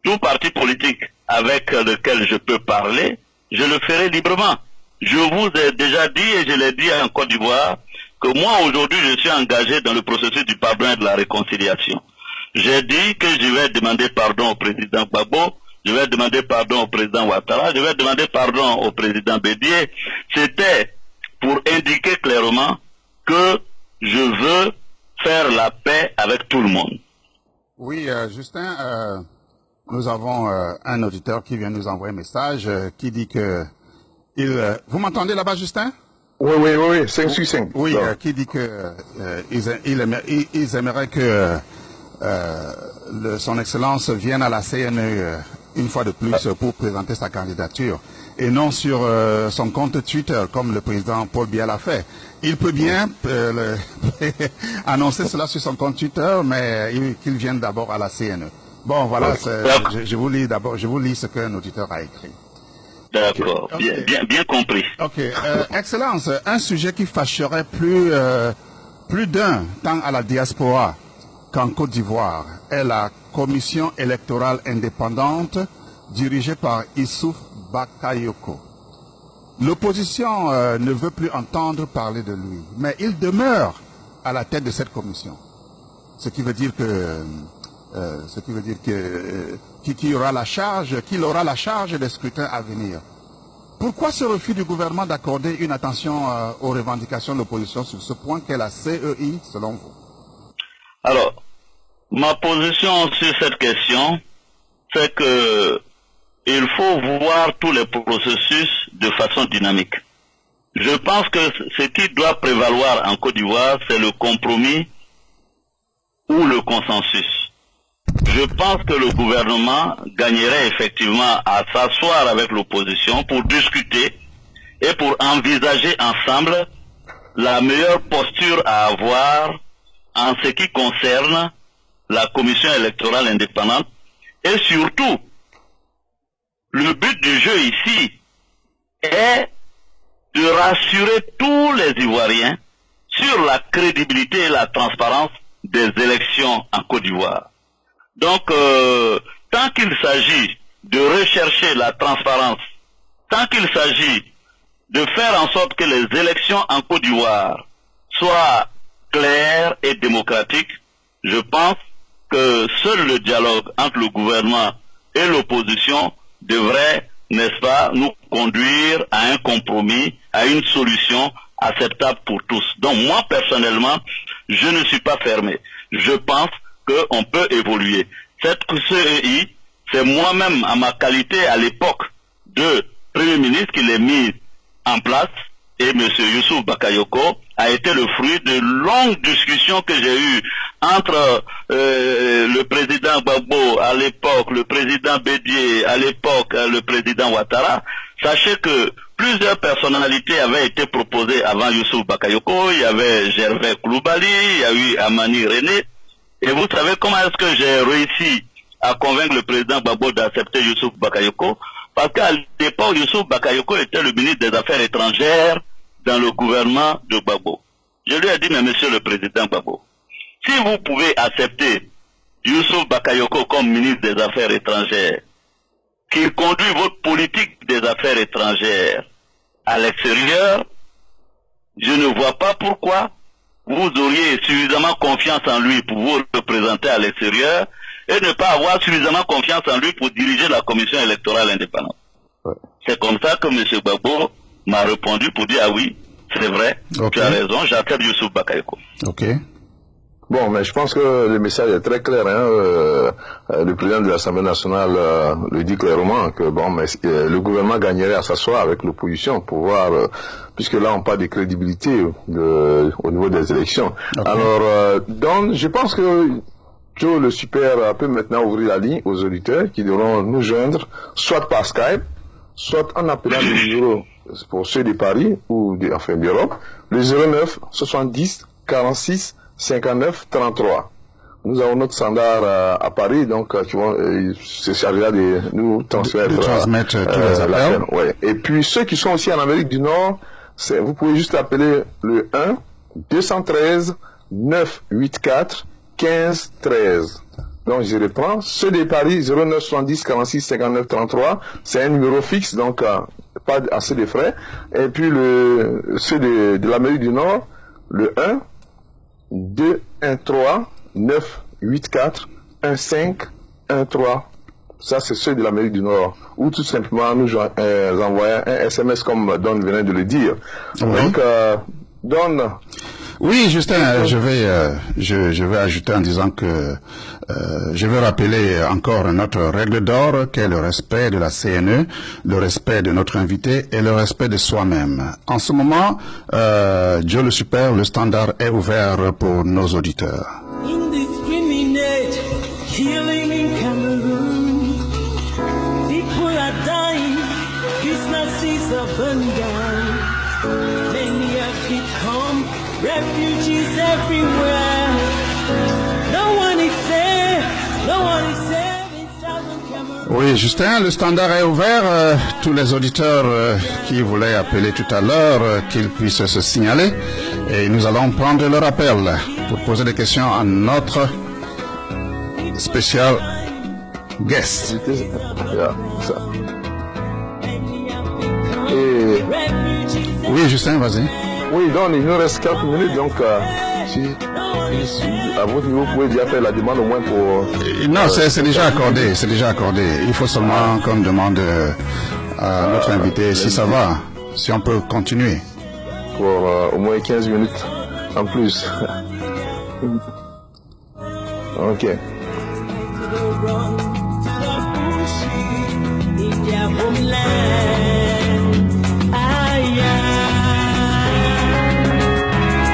Tout parti politique avec lequel je peux parler, je le ferai librement. Je vous ai déjà dit, et je l'ai dit en Côte d'Ivoire, que moi aujourd'hui je suis engagé dans le processus du pardon et de la réconciliation. J'ai dit que je vais demander pardon au président Gbagbo, je vais demander pardon au président Ouattara, je vais demander pardon au président Bédié. C'était pour indiquer clairement que je veux faire la paix avec tout le monde. Oui, Justin, nous avons un auditeur qui vient nous envoyer un message qui dit que vous m'entendez là-bas, Justin? Oui, 5 sur 5. Oui, qui dit que ils aimeraient que son Excellence vienne à la CNE une fois de plus pour présenter sa candidature et non sur son compte Twitter comme le président Paul Biya l'a fait. Il peut bien annoncer cela sur son compte Twitter, mais qu'il vienne d'abord à la CNE. Bon, voilà, je vous lis ce qu'un auditeur a écrit. D'accord, okay. Bien compris. Ok, Excellence, un sujet qui fâcherait plus d'un tant à la diaspora qu'en Côte d'Ivoire est la commission électorale indépendante dirigée par Issouf Bakayoko. L'opposition ne veut plus entendre parler de lui, mais il demeure à la tête de cette commission. Ce qui veut dire qu'il aura la charge des scrutins à venir. Pourquoi ce refus du gouvernement d'accorder une attention aux revendications de l'opposition sur ce point qu'est la CEI, selon vous? Alors, ma position sur cette question, c'est que il faut voir tous les processus de façon dynamique. Je pense que ce qui doit prévaloir en Côte d'Ivoire, c'est le compromis ou le consensus. Je pense que le gouvernement gagnerait effectivement à s'asseoir avec l'opposition pour discuter et pour envisager ensemble la meilleure posture à avoir en ce qui concerne la commission électorale indépendante et surtout, le but du jeu ici est de rassurer tous les Ivoiriens sur la crédibilité et la transparence des élections en Côte d'Ivoire. Donc, tant qu'il s'agit de rechercher la transparence, tant qu'il s'agit de faire en sorte que les élections en Côte d'Ivoire soient claires et démocratiques, je pense que seul le dialogue entre le gouvernement et l'opposition devrait, n'est-ce pas, nous conduire à un compromis, à une solution acceptable pour tous. Donc moi, personnellement, je ne suis pas fermé. Je pense qu'on peut évoluer. Cette CEI, c'est moi-même, à ma qualité à l'époque de Premier ministre, qui l'ai mis en place, et M. Youssouf Bakayoko a été le fruit de longues discussions que j'ai eues entre le président Gbagbo à l'époque, le président Bédié à l'époque, le président Ouattara. Sachez que plusieurs personnalités avaient été proposées avant Youssouf Bakayoko. Il y avait Gervais Koulibaly, il y a eu Amani René. Et vous savez comment est-ce que j'ai réussi à convaincre le président Gbagbo d'accepter Youssouf Bakayoko? Parce qu'à l'époque, Youssouf Bakayoko était le ministre des Affaires étrangères dans le gouvernement de Gbagbo. Je lui ai dit, mais monsieur le président Gbagbo, si vous pouvez accepter Youssouf Bakayoko comme ministre des Affaires étrangères, qui conduit votre politique des affaires étrangères à l'extérieur, je ne vois pas pourquoi vous auriez suffisamment confiance en lui pour vous représenter à l'extérieur et ne pas avoir suffisamment confiance en lui pour diriger la commission électorale indépendante. Ouais. C'est comme ça que M. Gbagbo m'a répondu pour dire, ah oui, c'est vrai, okay. Tu as raison, j'accepte Youssouf Bakayoko. Ok. Bon, mais je pense que le message est très clair. Le président de l'Assemblée nationale le dit clairement que bon, mais le gouvernement gagnerait à s'asseoir avec l'opposition pour voir, puisque là on parle de crédibilité au niveau des élections. Okay. Alors, donc, je pense que Joe le super peut maintenant ouvrir la ligne aux auditeurs qui devront nous joindre, soit par Skype, soit en appelant le numéro pour ceux de Paris ou d'Europe, le 09 70 46 59 33. Nous avons notre standard à Paris, donc qui vont se charger de nous transmettre tous les appels. Ouais. Et puis ceux qui sont aussi en Amérique du Nord, vous pouvez juste appeler le 1 213 984 15 13. Donc je reprends, ceux de Paris 09 70 46 59 33, c'est un numéro fixe, donc pas assez de frais. Et puis ceux de l'Amérique du Nord, le 1 2 1 3 9 8 4 1 5 1 3. Ça, c'est ceux de l'Amérique du Nord. Ou tout simplement nous envoyer un SMS comme Don venait de le dire. Oui. Donc, Don... Oui, Justin, je vais ajouter en disant que je vais rappeler encore notre règle d'or qui est le respect de la CNE, le respect de notre invité et le respect de soi-même. En ce moment, Joe le Super, le standard est ouvert pour nos auditeurs. Indiscriminate killing in Cameroon. People are dying, businesses are burned down. Many have become refugees everywhere. No one is safe, no one is safe in Southern Cameroon. Oui, Justin, le standard est ouvert. Tous les auditeurs qui voulaient appeler tout à l'heure, qu'ils puissent se signaler. Et nous allons prendre leur appel pour poser des questions à notre spécial guest. Et Oui, Justin, vas-y. oui, donc il nous reste 4 minutes, donc si à votre niveau, vous pouvez déjà faire la demande au moins pour... Non, c'est déjà accordé, c'est déjà accordé. Il faut seulement qu'on demande à notre invité si ça va, si on peut continuer. Pour au moins 15 minutes en plus. Ok. In their homeland.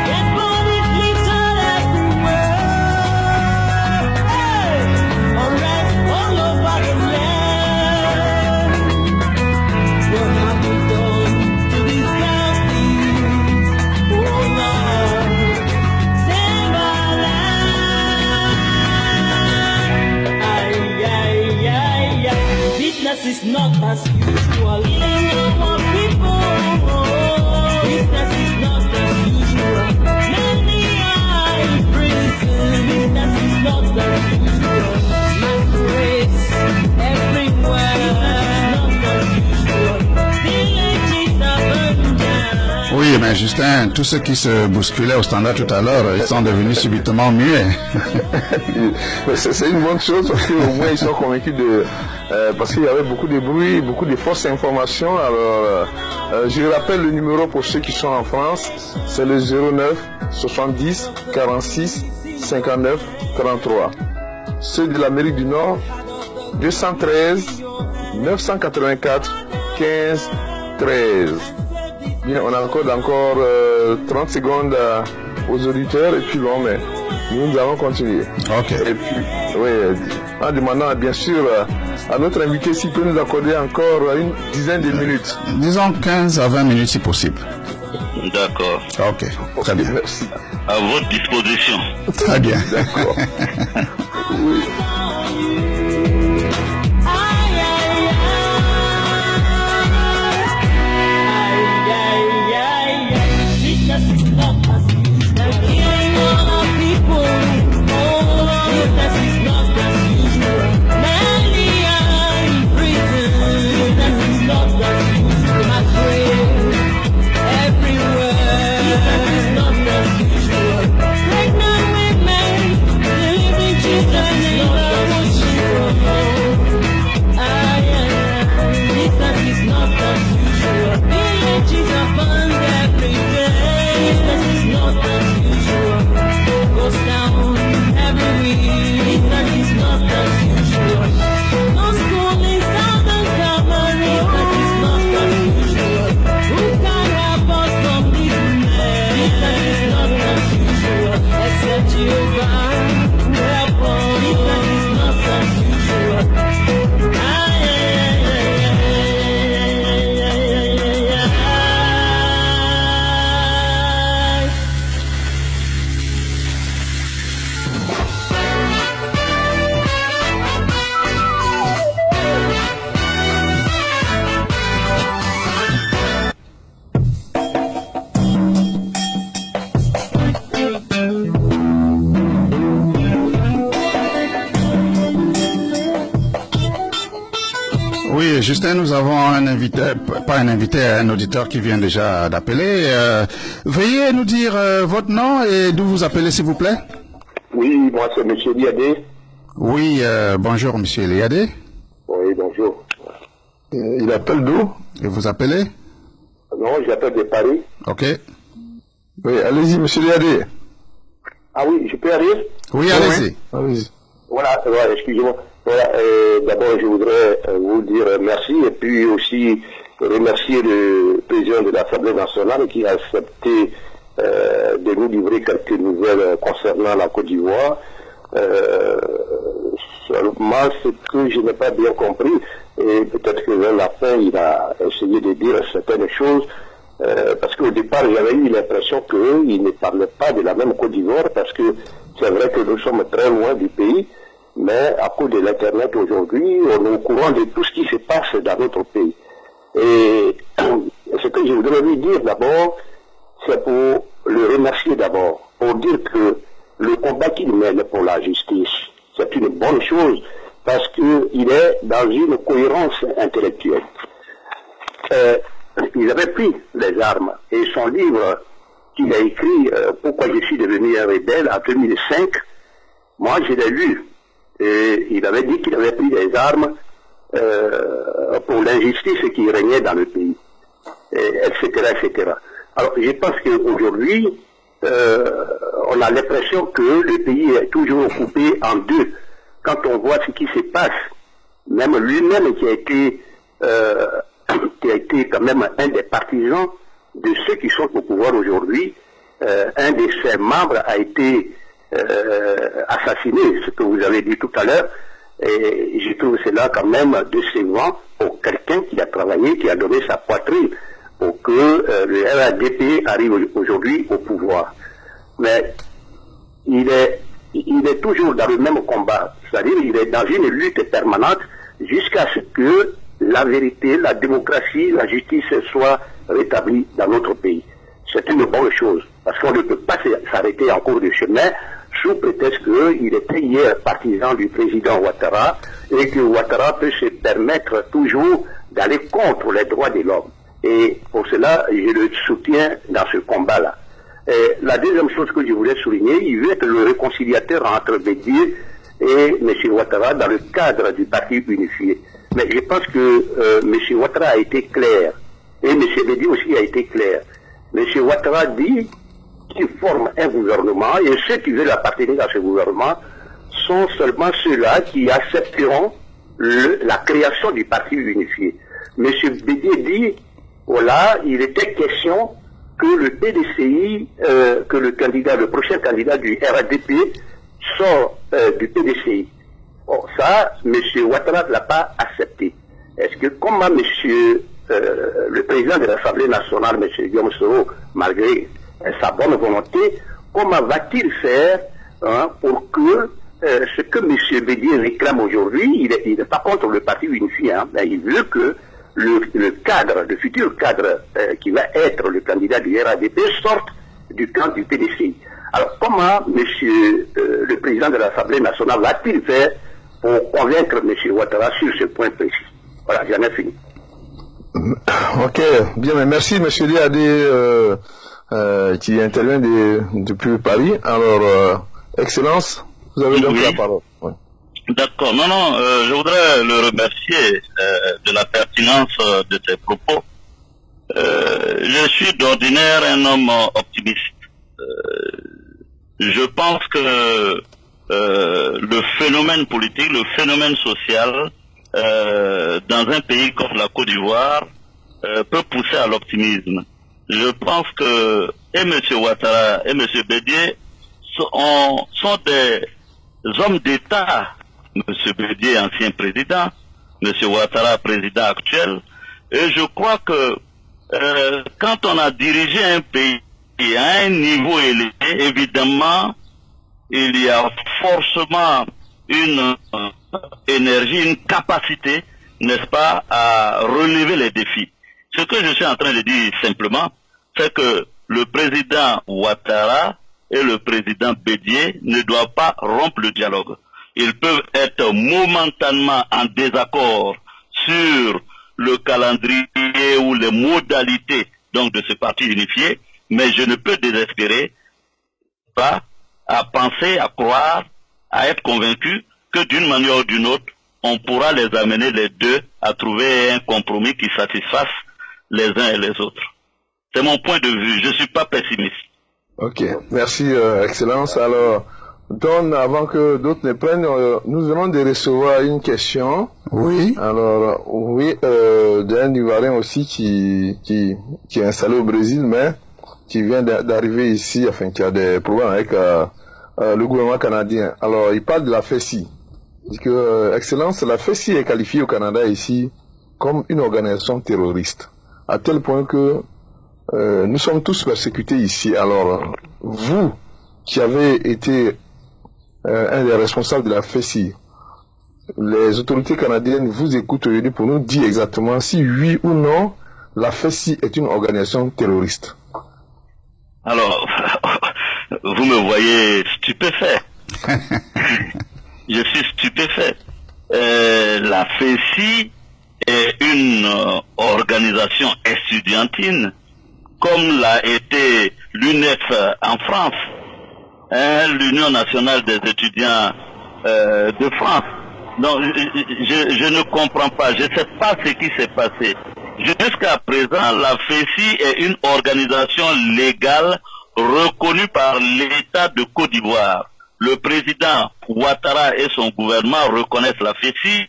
Dead bodies littered everywhere. Hey! Unrest all over the land. What have we done to deserve this? Oh Lord, save our land. Business is not as usual. Our people, business is not as usual. Many are in prison. Business is not as usual. Mass graves everywhere. Business is not as usual. Villages are burned down. Oui, mais Justin, tous ceux qui se bousculaient au standard tout à l'heure, ils sont devenus subitement muets. C'est une bonne chose parce qu'au moins ils sont convaincus de... parce qu'il y avait beaucoup de bruit, beaucoup de fausses informations. Alors, je rappelle le numéro pour ceux qui sont en France, c'est le 09 70 46 59 33. Ceux de l'Amérique du Nord, 213 984 15 13. Bien, on a encore 30 secondes aux auditeurs et puis bon, mais nous allons continuer. Ok. Et puis, oui, en demandant bien sûr à notre invité s'il peut nous accorder encore une dizaine de minutes. Disons 15 à 20 minutes si possible. D'accord. Ok, très bien. Merci. À votre disposition. Très bien. D'accord. Oui. Business is not as usual. Killing all our people. Business is not as usual. Many are in prison. Business is not as usual. Mass graves everywhere. Business is not as usual. Pregnant women delivering children in not as usual. Business is not as usual. Villages are burned every day. Business is not as usual. Goes down every week. Business is not as usual. No school in Southern Cameroon. Business is not as usual. Who can help us from this mess? Business is not as usual. Except Jehovah, who help us. Business is not as usual. Oui, Justin, nous avons un invité, pas un invité, un auditeur qui vient déjà d'appeler. Veuillez nous dire votre nom et d'où vous appelez, s'il vous plaît. Oui, moi c'est M. Liadé. Oui, bonjour, Monsieur Liadé. Oui, bonjour. Il appelle d'où? Et vous appelez? Non, j'appelle de Paris. Ok. Oui, allez-y, monsieur Liadé. Ah oui, je peux arriver? Oui, allez-y. Allez-y. Voilà, excusez-moi. Voilà, d'abord, je voudrais vous dire merci et puis aussi remercier le président de l'Assemblée nationale qui a accepté de nous livrer quelques nouvelles concernant la Côte d'Ivoire. Seulement, ce que je n'ai pas bien compris, et peut-être que vers la fin, il a essayé de dire certaines choses, parce qu'au départ, j'avais eu l'impression qu'il ne parlait pas de la même Côte d'Ivoire, parce que c'est vrai que nous sommes très loin du pays, mais à cause de l'Internet aujourd'hui, on est au courant de tout ce qui se passe dans notre pays. Et ce que je voudrais lui dire d'abord, c'est pour le remercier d'abord, pour dire que le combat qu'il mène pour la justice, c'est une bonne chose, parce qu'il est dans une cohérence intellectuelle. Il avait pris les armes, et son livre qu'il a écrit, Pourquoi je suis devenu un rebelle, en 2005, moi je l'ai lu. Et il avait dit qu'il avait pris des armes pour l'injustice qui régnait dans le pays, etc., etc. Alors, je pense qu'aujourd'hui, on a l'impression que le pays est toujours coupé en deux. Quand on voit ce qui se passe, même lui-même qui a été quand même un des partisans de ceux qui sont au pouvoir aujourd'hui, un de ses membres a été assassiné, ce que vous avez dit tout à l'heure, et je trouve cela quand même décevant pour quelqu'un qui a travaillé, qui a donné sa poitrine pour que le RADP arrive aujourd'hui au pouvoir. Mais il est toujours dans le même combat, c'est-à-dire il est dans une lutte permanente jusqu'à ce que la vérité, la démocratie, la justice soient rétablies dans notre pays. C'est une bonne chose, parce qu'on ne peut pas s'arrêter en cours de chemin sous prétexte qu'il était hier partisan du président Ouattara et que Ouattara peut se permettre toujours d'aller contre les droits de l'homme. Et pour cela, je le soutiens dans ce combat-là. La deuxième chose que je voulais souligner, il veut être le réconciliateur entre Bédié et M. Ouattara dans le cadre du parti unifié. Mais je pense que M. Ouattara a été clair, et M. Bédié aussi a été clair. M. Ouattara dit qu'il forme un gouvernement, et ceux qui veulent appartenir à ce gouvernement sont seulement ceux-là qui accepteront la création du parti unifié. M. Bédié dit, voilà, il était question que le PDCI, que le prochain candidat du RADP sort du PDCI. Bon, ça, M. Ouattara ne l'a pas accepté. Est-ce que comment le président de l'Assemblée nationale, M. Guillaume Soro, malgré sa bonne volonté, comment va-t-il faire pour que ce que M. Bédié réclame aujourd'hui, il n'est pas contre le parti unifié, mais il veut que le futur cadre qui va être le candidat du RADP sorte du camp du PDCI. Alors comment le président de l'Assemblée nationale va-t-il faire pour convaincre M. Ouattara sur ce point précis? Voilà, j'en ai fini. Ok, bien, mais merci M. Liadé qui intervient depuis Paris. Alors, Excellence, vous avez donc la parole. Ouais. D'accord, non, je voudrais le remercier de la pertinence de ses propos. Je suis d'ordinaire un homme optimiste. Je pense que le phénomène politique, le phénomène social, dans un pays comme la Côte d'Ivoire, peut pousser à l'optimisme. Je pense que M. Ouattara et M. Bédié sont des hommes d'État. M. Bédié, ancien président, M. Ouattara, président actuel. Et je crois que quand on a dirigé un pays à un niveau élevé, évidemment, il y a forcément une énergie, une capacité, n'est-ce pas, à relever les défis. Ce que je suis en train de dire simplement, c'est que le président Ouattara et le président Bédié ne doivent pas rompre le dialogue. Ils peuvent être momentanément en désaccord sur le calendrier ou les modalités donc de ce parti unifié, mais je ne peux désespérer pas à penser, à croire, à être convaincu que d'une manière ou d'une autre, on pourra les amener les deux à trouver un compromis qui satisfasse les uns et les autres. C'est mon point de vue, je ne suis pas pessimiste. Ok, merci Excellence. Alors, Don, avant que d'autres ne prennent, nous venons de recevoir une question. Oui. Alors, oui, d'un Ivoirien aussi qui est installé au Brésil, mais qui vient d'arriver ici, enfin, qui a des problèmes avec le gouvernement canadien. Alors, il parle de la FECI. Il dit que, Excellence, la FECI est qualifiée au Canada ici comme une organisation terroriste, à tel point que nous sommes tous persécutés ici. Alors, vous, qui avez été un des responsables de la FECI, les autorités canadiennes vous écoutent aujourd'hui pour nous dire exactement si oui ou non la FECI est une organisation terroriste. Alors, vous me voyez stupéfait. Je suis stupéfait. La FECI est une organisation estudiantine, comme l'a été l'UNEF en France, l'Union nationale des étudiants de France. Donc, je ne comprends pas, je ne sais pas ce qui s'est passé. Jusqu'à présent, la FECI est une organisation légale reconnue par l'État de Côte d'Ivoire. Le président Ouattara et son gouvernement reconnaissent la FECI.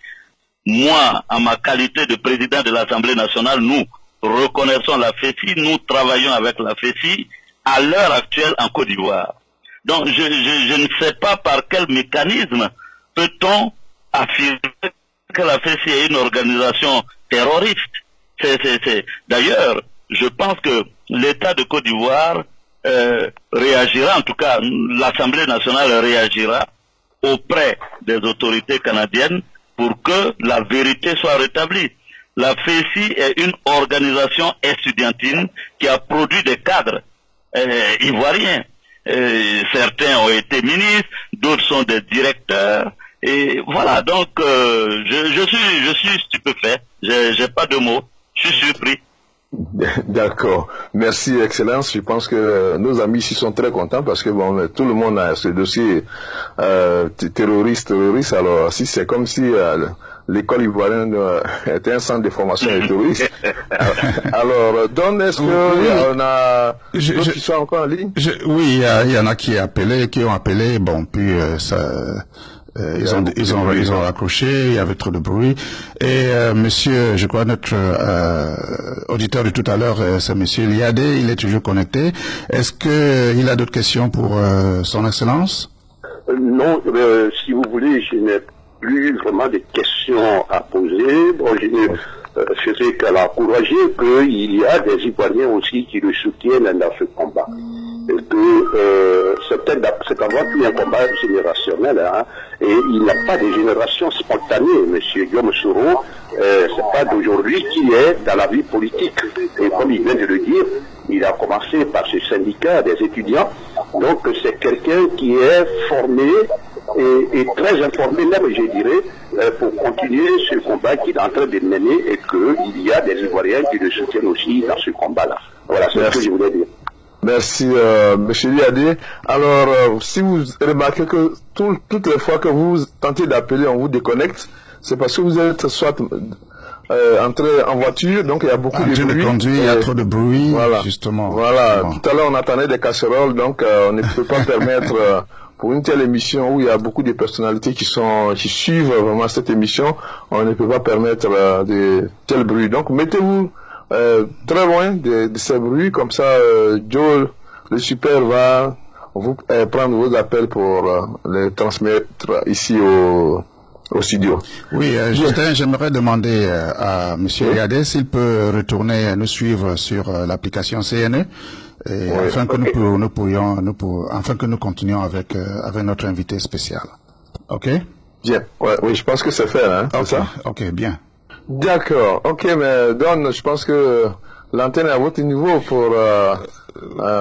Moi, en ma qualité de président de l'Assemblée nationale, nous reconnaissons la FECI, nous travaillons avec la FECI à l'heure actuelle en Côte d'Ivoire. Donc, je ne sais pas par quel mécanisme peut-on affirmer que la FECI est une organisation terroriste. D'ailleurs, je pense que l'État de Côte d'Ivoire réagira, en tout cas l'Assemblée nationale réagira auprès des autorités canadiennes pour que la vérité soit rétablie. La FECI est une organisation estudiantine qui a produit des cadres ivoiriens. Certains ont été ministres, d'autres sont des directeurs. Et voilà, donc je suis stupéfait. J'ai pas de mots. Je suis surpris. D'accord. Merci, Excellence. Je pense que nos amis ici sont très contents parce que bon, tout le monde a ce dossier terroriste. Alors, si c'est comme si l'école ivoirienne était un centre de formation des terroristes. Alors, Don, est-ce qu'on a d'autres qui sont encore en ligne? Oui, il y en a qui ont appelé. Bon, puis ça. Ils ont raccroché, il y avait trop de bruit. Et monsieur, je crois notre auditeur de tout à l'heure, c'est monsieur Liadé, il est toujours connecté. Est-ce que il a d'autres questions pour son Excellence? Non, si vous voulez, je n'ai plus vraiment de questions à poser. Bon, je ne faisais qu'à l'encourager qu'il y a des Ivoiriens aussi qui le soutiennent dans ce combat. Et que c'est avant tout un combat générationnel, hein, et il n'a pas de génération spontanée. Monsieur Guillaume Soro, c'est pas d'aujourd'hui qu'il est dans la vie politique. Et comme il vient de le dire, il a commencé par ce syndicat des étudiants. Donc c'est quelqu'un qui est formé et très informé même, je dirais, pour continuer ce combat qu'il est en train de mener et qu'il y a des Ivoiriens qui le soutiennent aussi dans ce combat-là. Voilà, c'est ce que je voulais dire. Merci, monsieur Liadé. Alors, si vous remarquez que toutes les fois que vous tentez d'appeler, on vous déconnecte, c'est parce que vous êtes soit entré en voiture, donc il y a beaucoup de bruit. Il y a trop de bruit, voilà, justement. Voilà, tout à l'heure on attendait des casseroles, donc on ne peut pas permettre, pour une telle émission où il y a beaucoup de personnalités qui suivent vraiment cette émission, on ne peut pas permettre de tels bruits. Donc mettez-vous très loin de ces bruits, comme ça Joe le super va vous prendre vos appels pour les transmettre ici au studio. Oui, Justin, j'aimerais demander à monsieur Liadé s'il peut retourner nous suivre sur l'application CNE et afin que afin que nous continuions avec notre invité spécial. OK? Bien. Oui, je pense que c'est fait, hein. Okay. C'est ça? OK, bien. D'accord. OK, mais Don, je pense que l'antenne est à votre niveau pour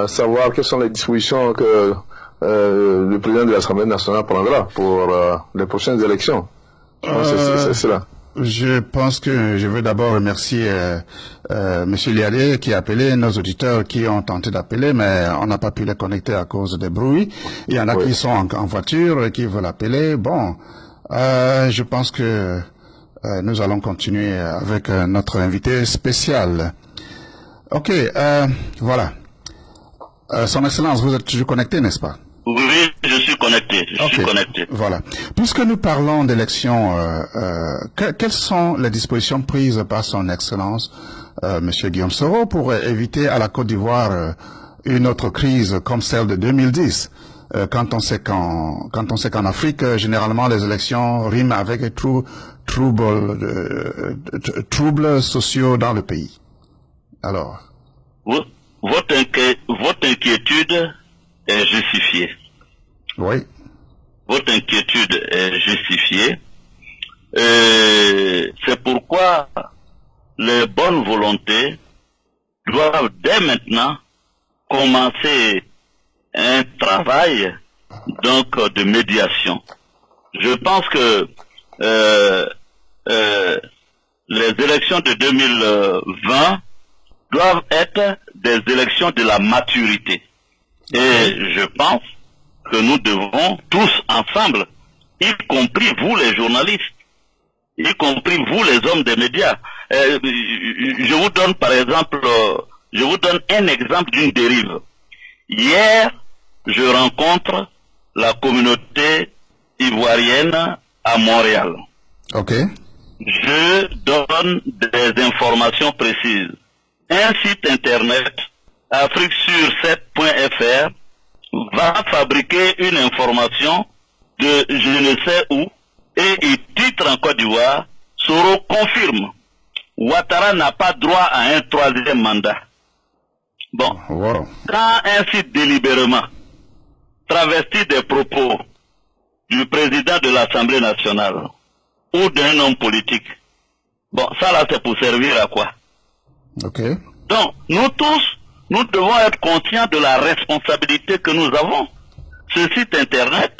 savoir quelles sont les dispositions que le président de l'Assemblée nationale prendra pour les prochaines élections. Je pense que c'est cela. Je pense que je veux d'abord remercier monsieur Liadé qui a appelé, nos auditeurs qui ont tenté d'appeler, mais on n'a pas pu les connecter à cause des bruits. Il y en a qui sont en voiture et qui veulent appeler. Bon, je pense que nous allons continuer avec notre invité spécial. OK, voilà. Son Excellence, vous êtes toujours connecté, n'est-ce pas? Oui, je suis connecté. Je suis connecté. Voilà. Puisque nous parlons d'élections, quelles sont les dispositions prises par Son Excellence, Monsieur Guillaume Soro, pour éviter à la Côte d'Ivoire une autre crise comme celle de 2010, quand on sait qu'en Afrique, généralement, les élections riment avec des troubles sociaux dans le pays. Alors. Votre inquiétude est justifiée. Oui. Votre inquiétude est justifiée. C'est pourquoi les bonnes volontés doivent dès maintenant commencer un travail donc de médiation. Je pense que les élections de 2020 doivent être des élections de la maturité. Et je pense que nous devons tous ensemble, y compris vous les journalistes, y compris vous les hommes des médias. Je vous donne par exemple, je vous donne un exemple d'une dérive. Hier, je rencontre la communauté ivoirienne à Montréal. Ok. Je donne des informations précises. Un site internet, afriquesur7.fr, va fabriquer une information de je ne sais où et il titre en Côte d'Ivoire, Soro confirme, Ouattara n'a pas droit à un troisième mandat. Bon, quand un site délibérément travestit des propos du président de l'Assemblée nationale ou d'un homme politique, bon, ça là c'est pour servir à quoi? Ok. Donc, nous tous, nous devons être conscients de la responsabilité que nous avons. Ce site internet,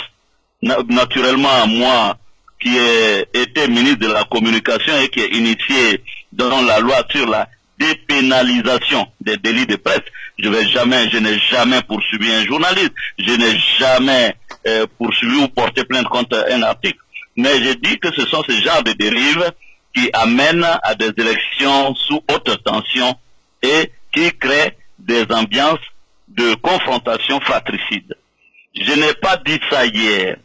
naturellement, moi, qui ai été ministre de la communication et qui ai initié dans la loi sur la dépénalisation des délits de presse, je n'ai jamais poursuivi un journaliste, je n'ai jamais poursuivi ou porté plainte contre un article. Mais je dis que ce sont ces genres de dérives qui amènent à des élections sous haute tension et qui créent des ambiances de confrontation fratricide. Je n'ai pas dit ça hier.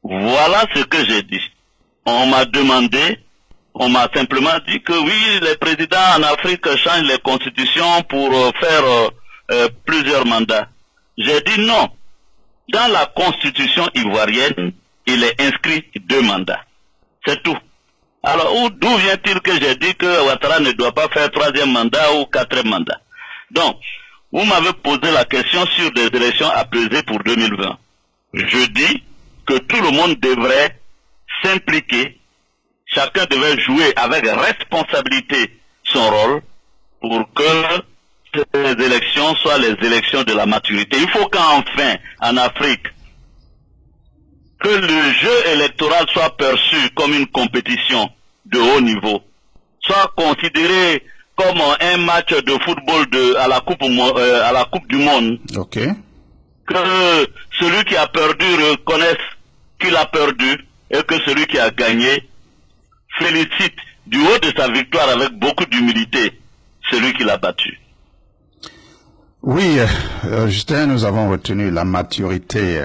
Voilà ce que j'ai dit. On m'a demandé, on m'a simplement dit que oui, les présidents en Afrique changent les constitutions pour faire plusieurs mandats. J'ai dit non. Dans la constitution ivoirienne, il est inscrit 2 mandats. C'est tout. Alors, d'où vient-il que j'ai dit que Ouattara ne doit pas faire 3e mandat ou 4e mandat? Donc, vous m'avez posé la question sur des élections apaisées pour 2020. Je dis que tout le monde devrait s'impliquer, chacun devait jouer avec responsabilité son rôle pour que ces élections soient les élections de la maturité. Il faut qu'enfin, en Afrique, que le jeu électoral soit perçu comme une compétition de haut niveau, soit considéré comme un match de football à la Coupe du Monde. Ok. Que celui qui a perdu reconnaisse qu'il a perdu et que celui qui a gagné félicite du haut de sa victoire avec beaucoup d'humilité celui qui l'a battu. Oui, Justin, nous avons retenu la maturité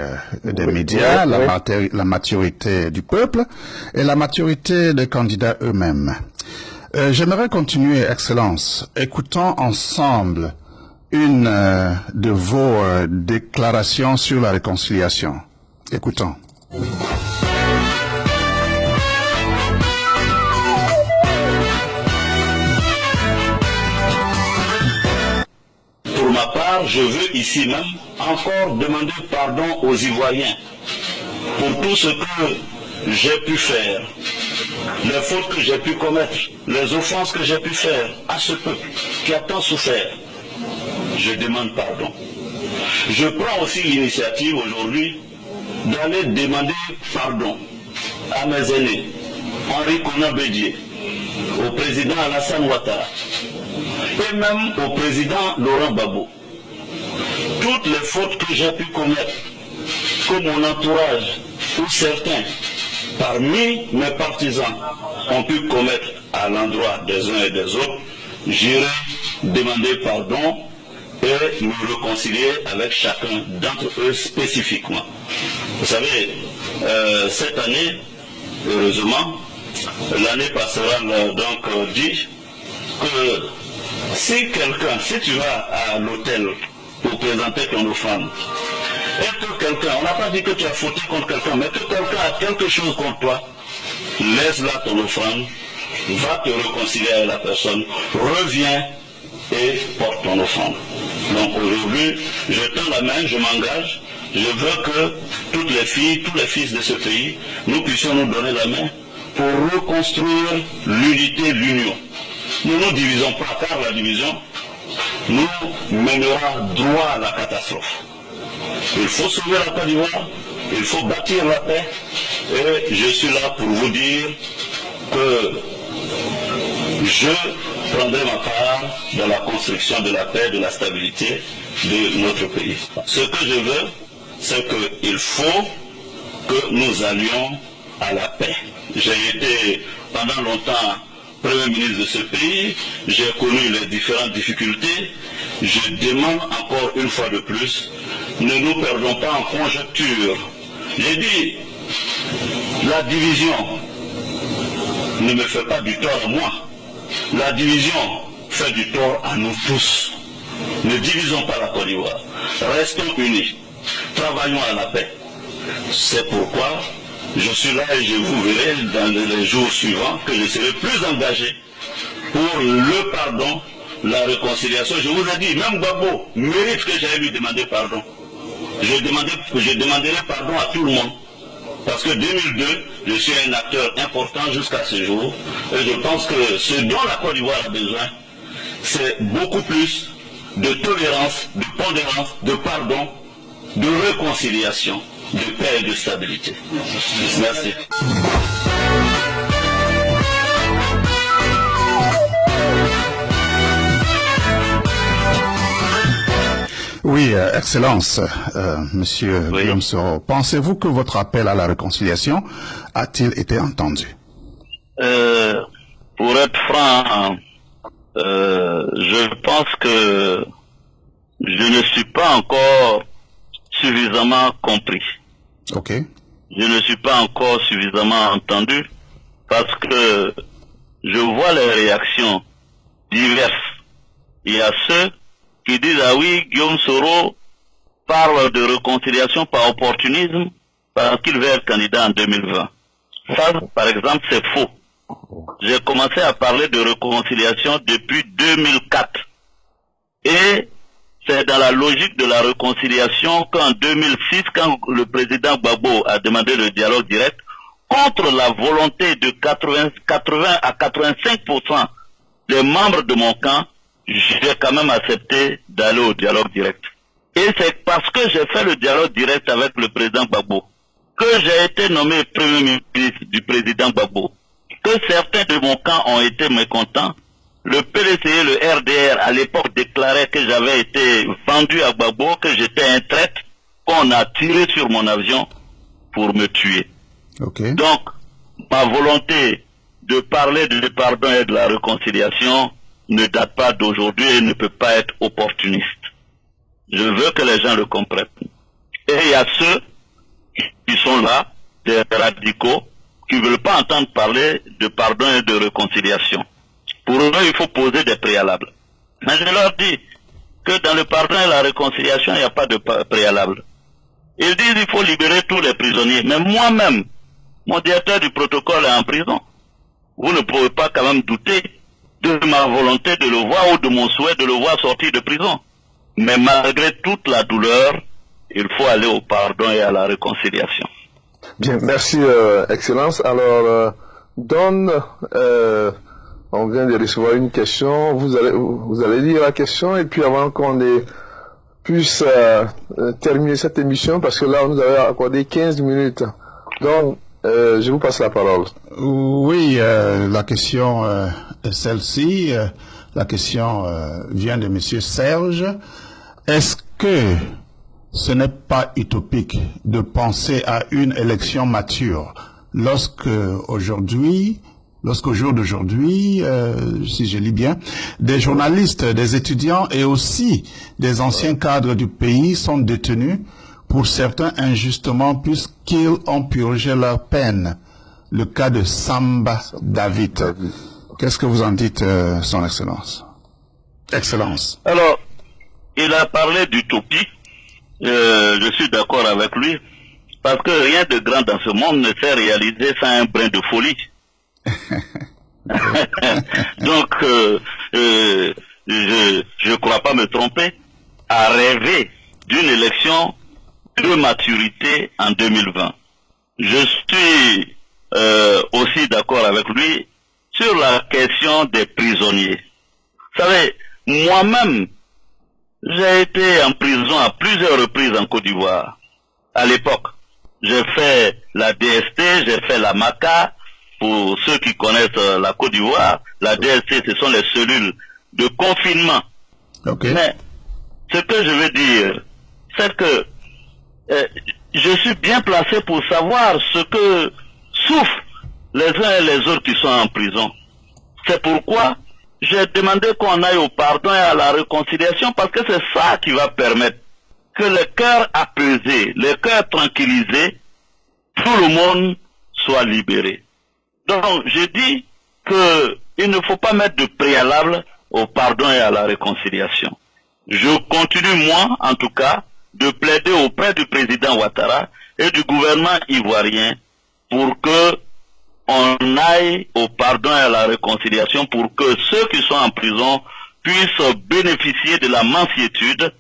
des médias, la maturité du peuple et la maturité des candidats eux-mêmes. J'aimerais continuer, Excellence. Écoutons ensemble une de vos déclarations sur la réconciliation. Écoutons. Pour ma part, je veux ici même encore demander pardon aux Ivoiriens pour tout ce que j'ai pu faire, les fautes que j'ai pu commettre, les offenses que j'ai pu faire à ce peuple qui a tant souffert. Je demande pardon. Je prends aussi l'initiative aujourd'hui d'aller demander pardon à mes aînés, Henri Konan Bédié, au président Alassane Ouattara, et même au président Laurent Gbagbo. Toutes les fautes que j'ai pu commettre, que mon entourage ou certains parmi mes partisans ont pu commettre à l'endroit des uns et des autres, j'irai demander pardon et me réconcilier avec chacun d'entre eux spécifiquement. Vous savez, cette année, heureusement, l'année pastorale donc dit que si tu vas à l'hôtel pour présenter ton offrande, et que quelqu'un, on n'a pas dit que tu as fauté contre quelqu'un, mais que quelqu'un a quelque chose contre toi, laisse là ton offrande, va te réconcilier avec la personne, reviens et porte ton offrande. Donc aujourd'hui, je tends la main, je m'engage, je veux que toutes les filles, tous les fils de ce pays, nous puissions nous donner la main pour reconstruire l'unité, l'union. Nous ne nous divisons pas, car la division nous mènera droit à la catastrophe. Il faut sauver la Côte d'Ivoire, il faut bâtir la paix, et je suis là pour vous dire que je prendrai ma part dans la construction de la paix, de la stabilité de notre pays. Ce que je veux, c'est qu'il faut que nous allions à la paix. J'ai été pendant longtemps Premier ministre de ce pays, j'ai connu les différentes difficultés. Je demande encore une fois de plus, ne nous perdons pas en conjecture. J'ai dit, la division ne me fait pas du tort à moi. La division fait du tort à nous tous. Ne divisons pas la Côte d'Ivoire. Restons unis. Travaillons à la paix. C'est pourquoi je suis là et je vous verrai dans les jours suivants que je serai plus engagé pour le pardon, la réconciliation. Je vous ai dit, même Gbagbo mérite que j'aille lui demander pardon. Je demanderai pardon à tout le monde. Parce que 2002, je suis un acteur important jusqu'à ce jour. Et je pense que ce dont la Côte d'Ivoire a besoin, c'est beaucoup plus de tolérance, de pondérance, de pardon, de réconciliation, de paix et de stabilité. Merci. Oui, Excellence, Monsieur Oui. Guillaume Soro, pensez-vous que votre appel à la réconciliation a-t-il été entendu? Pour être franc, je pense que je ne suis pas encore suffisamment compris. Ok. Je ne suis pas encore suffisamment entendu parce que je vois les réactions diverses. Il y a ceux qui disent, ah oui, Guillaume Soro parle de réconciliation par opportunisme parce qu'il veut être candidat en 2020. Ça, par exemple, c'est faux. J'ai commencé à parler de réconciliation depuis 2004. Et c'est dans la logique de la réconciliation qu'en 2006, quand le président Gbagbo a demandé le dialogue direct, contre la volonté de 80 à 85% des membres de mon camp, j'ai quand même accepté d'aller au dialogue direct. Et c'est parce que j'ai fait le dialogue direct avec le président Gbagbo que j'ai été nommé premier ministre du président Gbagbo, que certains de mon camp ont été mécontents. Le PDC et le RDR à l'époque déclaraient que j'avais été vendu à Gbagbo, que j'étais un traître, qu'on a tiré sur mon avion pour me tuer. Ok. Donc, ma volonté de parler de pardon et de la réconciliation ne date pas d'aujourd'hui et ne peut pas être opportuniste. Je veux que les gens le comprennent. Et il y a ceux qui sont là, des radicaux, qui ne veulent pas entendre parler de pardon et de réconciliation. Pour eux, il faut poser des préalables. Mais je leur dis que dans le pardon et la réconciliation, il n'y a pas de préalable. Ils disent qu'il faut libérer tous les prisonniers. Mais moi-même, mon directeur du protocole est en prison. Vous ne pouvez pas quand même douter de ma volonté de le voir ou de mon souhait de le voir sortir de prison. Mais malgré toute la douleur, il faut aller au pardon et à la réconciliation. Bien, merci, Excellence. Alors, on vient de recevoir une question. Vous allez lire la question et puis avant qu'on puisse terminer cette émission, parce que là, on nous avait accordé 15 minutes. Donc, je vous passe la parole. Oui, la question est celle-ci. La question vient de Monsieur Serge. Est-ce que ce n'est pas utopique de penser à une élection mature lorsque aujourd'hui lorsqu'au jour d'aujourd'hui, si je lis bien, des journalistes, des étudiants et aussi des anciens cadres du pays sont détenus, pour certains injustement, puisqu'ils ont purgé leur peine. Le cas de Samba David. Qu'est-ce que vous en dites, Son Excellence? Excellence. Alors, il a parlé d'utopie. Je suis d'accord avec lui. Parce que rien de grand dans ce monde ne s'est réalisé sans un brin de folie. Donc, je crois pas me tromper à rêver d'une élection de maturité en 2020. Je suis aussi d'accord avec lui sur la question des prisonniers. Vous savez, moi-même, j'ai été en prison à plusieurs reprises en Côte d'Ivoire. À l'époque, j'ai fait la DST, j'ai fait la MACA. Pour ceux qui connaissent la Côte d'Ivoire, la DST, ce sont les cellules de confinement. Okay. Mais ce que je veux dire, c'est que je suis bien placé pour savoir ce que souffrent les uns et les autres qui sont en prison. C'est pourquoi j'ai demandé qu'on aille au pardon et à la réconciliation, parce que c'est ça qui va permettre que le cœur apaisé, le cœur tranquillisé, tout le monde soit libéré. Donc, je dis que il ne faut pas mettre de préalable au pardon et à la réconciliation. Je continue, moi, en tout cas, de plaider auprès du président Ouattara et du gouvernement ivoirien pour que on aille au pardon et à la réconciliation, pour que ceux qui sont en prison puissent bénéficier de la mansuétude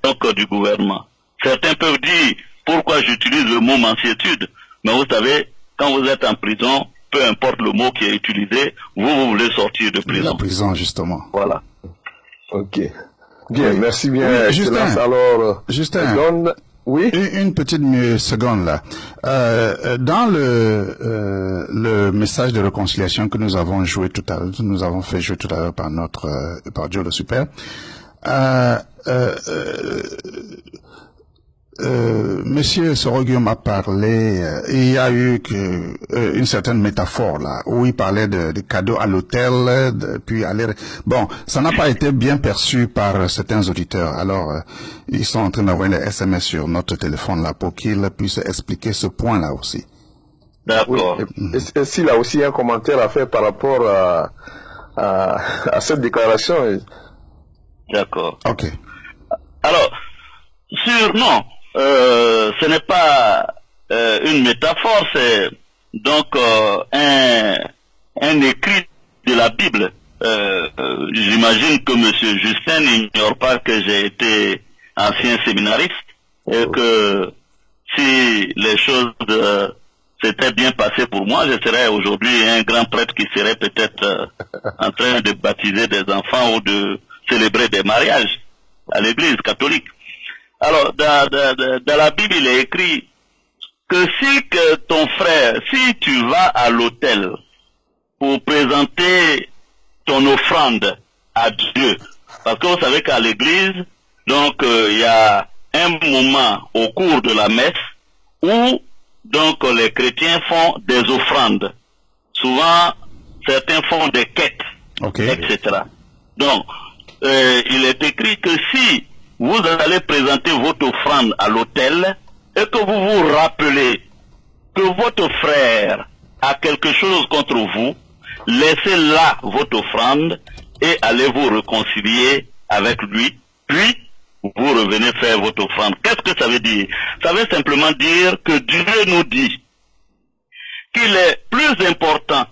donc du gouvernement. Certains peuvent dire pourquoi j'utilise le mot mansuétude, mais vous savez, quand vous êtes en prison, peu importe le mot qui est utilisé, vous voulez sortir de prison. La prison, justement. Voilà. Ok. Bien, oui. Merci bien. Oui, Justin, alors, Justin, oui. Une petite seconde là. Dans le message de réconciliation que nous avons joué tout à l'heure, nous avons fait jouer tout à l'heure par Joe le Super, Monsieur Soroguium a parlé, il y a eu une certaine métaphore là, où il parlait de cadeaux à l'hôtel, puis aller. Bon, ça n'a pas été bien perçu par certains auditeurs. Alors, ils sont en train d'envoyer des SMS sur notre téléphone là pour qu'ils puissent expliquer ce point là aussi. D'accord. Oui. Et s'il a aussi un commentaire à faire par rapport à cette déclaration. D'accord. Ok. Alors, non. Ce n'est pas une métaphore, c'est donc un écrit de la Bible. J'imagine que Monsieur Justin n'ignore pas que j'ai été ancien séminariste et que si les choses s'étaient bien passées pour moi, je serais aujourd'hui un grand prêtre qui serait peut-être en train de baptiser des enfants ou de célébrer des mariages à l'église catholique. Alors, dans la Bible, il est écrit que si tu vas à l'autel pour présenter ton offrande à Dieu, parce que vous savez qu'à l'église, donc, il y a un moment au cours de la messe où, donc, les chrétiens font des offrandes. Souvent, certains font des quêtes, etc. Donc, il est écrit que si vous allez présenter votre offrande à l'autel et que vous vous rappelez que votre frère a quelque chose contre vous, laissez là votre offrande et allez vous réconcilier avec lui, puis vous revenez faire votre offrande. Qu'est-ce que ça veut dire? Ça veut simplement dire que Dieu nous dit qu'il est plus important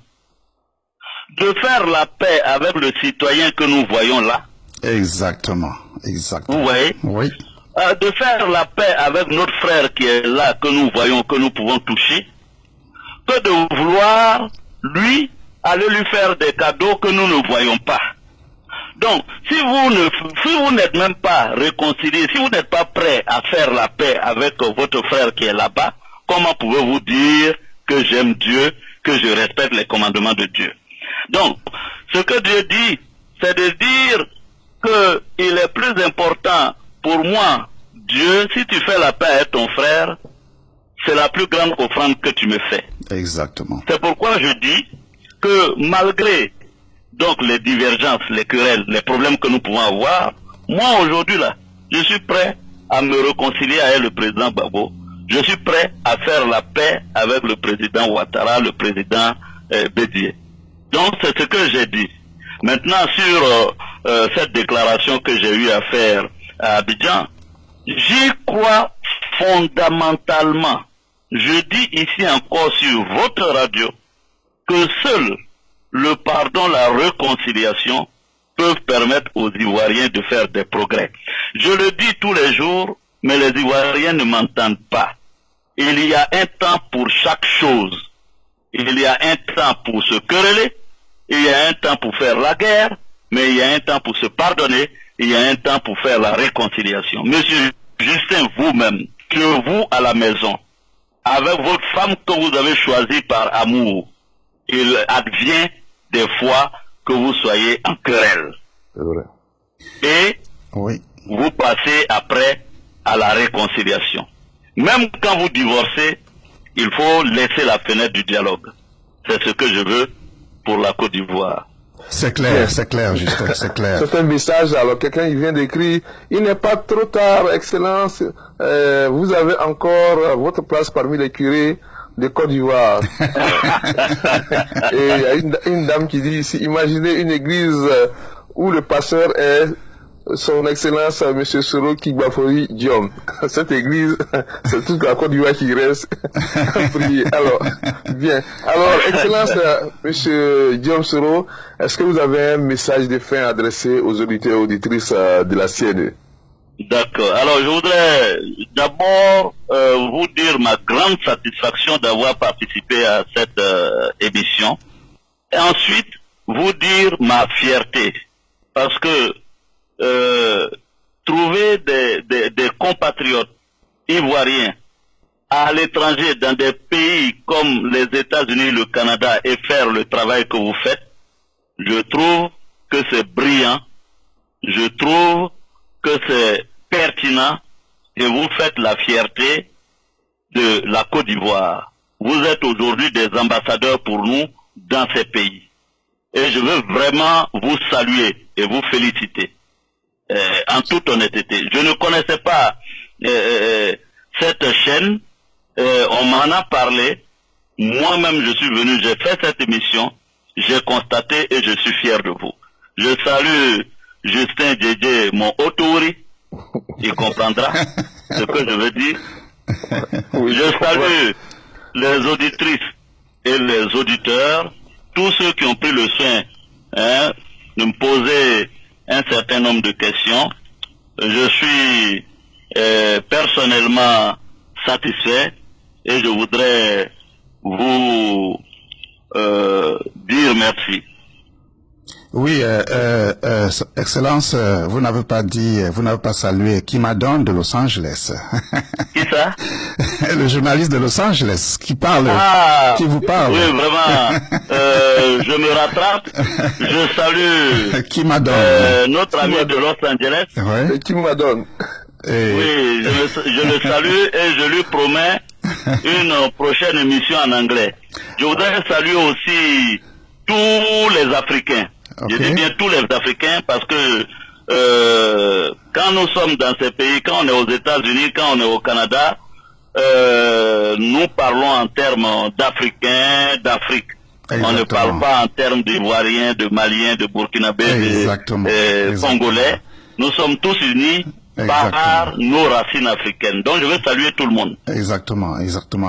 de faire la paix avec le citoyen que nous voyons là. Exactement. Vous voyez? Oui. De faire la paix avec notre frère qui est là, que nous voyons, que nous pouvons toucher, que de vouloir, lui, aller lui faire des cadeaux que nous ne voyons pas. Donc, si vous n'êtes même pas réconcilié, si vous n'êtes pas prêt à faire la paix avec votre frère qui est là-bas, comment pouvez-vous dire que j'aime Dieu, que je respecte les commandements de Dieu? Donc, ce que Dieu dit, c'est de dire qu'il est plus important pour moi, Dieu, si tu fais la paix avec ton frère, c'est la plus grande offrande que tu me fais. Exactement. C'est pourquoi je dis que malgré donc les divergences, les querelles, les problèmes que nous pouvons avoir, moi aujourd'hui là, je suis prêt à me réconcilier avec le président Gbagbo. Je suis prêt à faire la paix avec le président Ouattara, le président Bédié. Donc c'est ce que j'ai dit. Maintenant sur cette déclaration que j'ai eu à faire à Abidjan, j'y crois fondamentalement. Je dis ici encore sur votre radio que seul le pardon, la réconciliation peuvent permettre aux Ivoiriens de faire des progrès. Je le dis tous les jours, mais les Ivoiriens ne m'entendent pas. Il y a un temps pour chaque chose. Il y a un temps pour se quereller, il y a un temps pour faire la guerre, mais il y a un temps pour se pardonner, il y a un temps pour faire la réconciliation. Monsieur Justin, vous-même, que vous à la maison, avec votre femme que vous avez choisie par amour, il advient des fois que vous soyez en querelle. C'est vrai. Et vous passez après à la réconciliation. Même quand vous divorcez, il faut laisser la fenêtre du dialogue. C'est ce que je veux pour la Côte d'Ivoire. C'est clair, Justin, c'est clair. C'est un message, alors quelqu'un il vient d'écrire, il n'est pas trop tard, Excellence, vous avez encore votre place parmi les curés de Côte d'Ivoire. Et il y a une dame qui dit ici, imaginez une église où le pasteur est son Excellence Monsieur Soro Kigbafori Diom. Cette église, c'est toute la Côte d'Ivoire qui reste prier. Alors, bien. Alors, Excellence Monsieur Diom Soro, est-ce que vous avez un message de fin adressé aux auditeurs et auditrices de la CNE? D'accord. Alors, je voudrais d'abord vous dire ma grande satisfaction d'avoir participé à cette émission. Et ensuite, vous dire ma fierté. Parce que trouver des compatriotes ivoiriens à l'étranger, dans des pays comme les États-Unis, le Canada, et faire le travail que vous faites, je trouve que c'est brillant. Je trouve que c'est pertinent et vous faites la fierté de la Côte d'Ivoire. Vous êtes aujourd'hui des ambassadeurs pour nous dans ces pays. Et je veux vraiment vous saluer et vous féliciter. En toute honnêteté. Je ne connaissais pas cette chaîne. On m'en a parlé. Moi-même, je suis venu, j'ai fait cette émission. J'ai constaté et je suis fier de vous. Je salue Justin Djedje, mon autori. Il comprendra ce que je veux dire. Je salue les auditrices et les auditeurs, tous ceux qui ont pris le soin de me poser un certain nombre de questions. Je suis personnellement satisfait et je voudrais vous dire merci. Oui, Excellence, vous n'avez pas dit, vous n'avez pas salué Kimadon de Los Angeles. Qui ça? Le journaliste de Los Angeles qui parle, qui vous parle. Oui, vraiment. Je me rattrape. Je salue Kimadon. Notre ami de Los Angeles. Ouais. Kimadon. Oui, je le salue et je lui promets une prochaine émission en anglais. Je voudrais saluer aussi tous les Africains. Okay. Je dis bien tous les Africains parce que quand nous sommes dans ces pays, quand on est aux États-Unis, quand on est au Canada, nous parlons en termes d'Africains, d'Afrique. On ne parle pas en termes d'Ivoiriens, de Maliens, de Burkinabés, de Congolais. Nous sommes tous unis par nos racines africaines. Donc je veux saluer tout le monde. Exactement.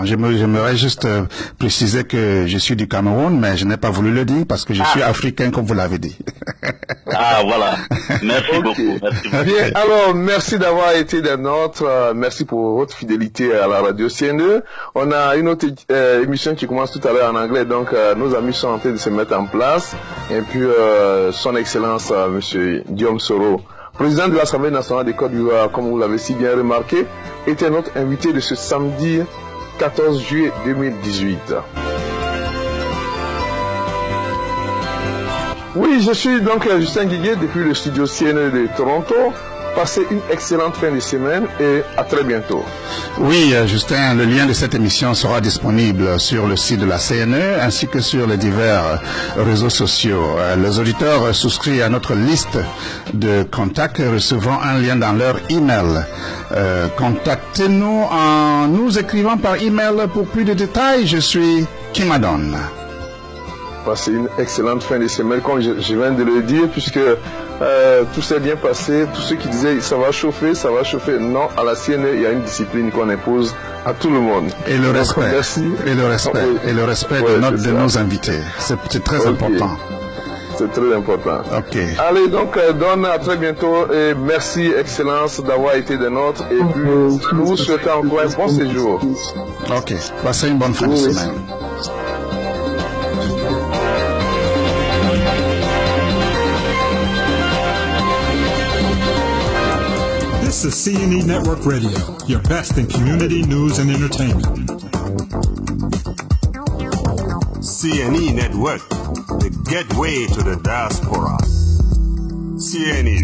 J'aimerais juste préciser que je suis du Cameroun, mais je n'ai pas voulu le dire parce que je suis africain comme vous l'avez dit. Voilà. Merci beaucoup. Merci beaucoup. Bien, alors merci d'avoir été des nôtres. Merci pour votre fidélité à la radio CNE. On a une autre émission qui commence tout à l'heure en anglais, donc nos amis sont en train de se mettre en place. Et puis son Excellence Monsieur Diom Soro, président de l'Assemblée nationale des Côte d'Ivoire, comme vous l'avez si bien remarqué, était notre invité de ce samedi 14 juillet 2018. Oui, je suis donc Justin Guiguet depuis le studio CNE de Toronto. Passez une excellente fin de semaine et à très bientôt. Oui, Justin, le lien de cette émission sera disponible sur le site de la CNE ainsi que sur les divers réseaux sociaux. Les auditeurs souscrits à notre liste de contacts recevront un lien dans leur email. Contactez-nous en nous écrivant par email pour plus de détails. Je suis Kimadon. Passez une excellente fin de semaine, comme je viens de le dire, puisque tout s'est bien passé. Tous ceux qui disaient ça va chauffer, non, à la CNE, il y a une discipline qu'on impose à tout le monde. Et le respect. Merci. Et le respect. Et le respect de nos invités. C'est très important. C'est très important. Ok. Allez, donc, Don, à très bientôt et merci, Excellence, d'avoir été des nôtres. Et puis, nous vous souhaitons encore un bon séjour. Ok. Passez une bonne fin de semaine. This is CNE Network Radio, your best in community news and entertainment. CNE Network, the gateway to the diaspora. CNE.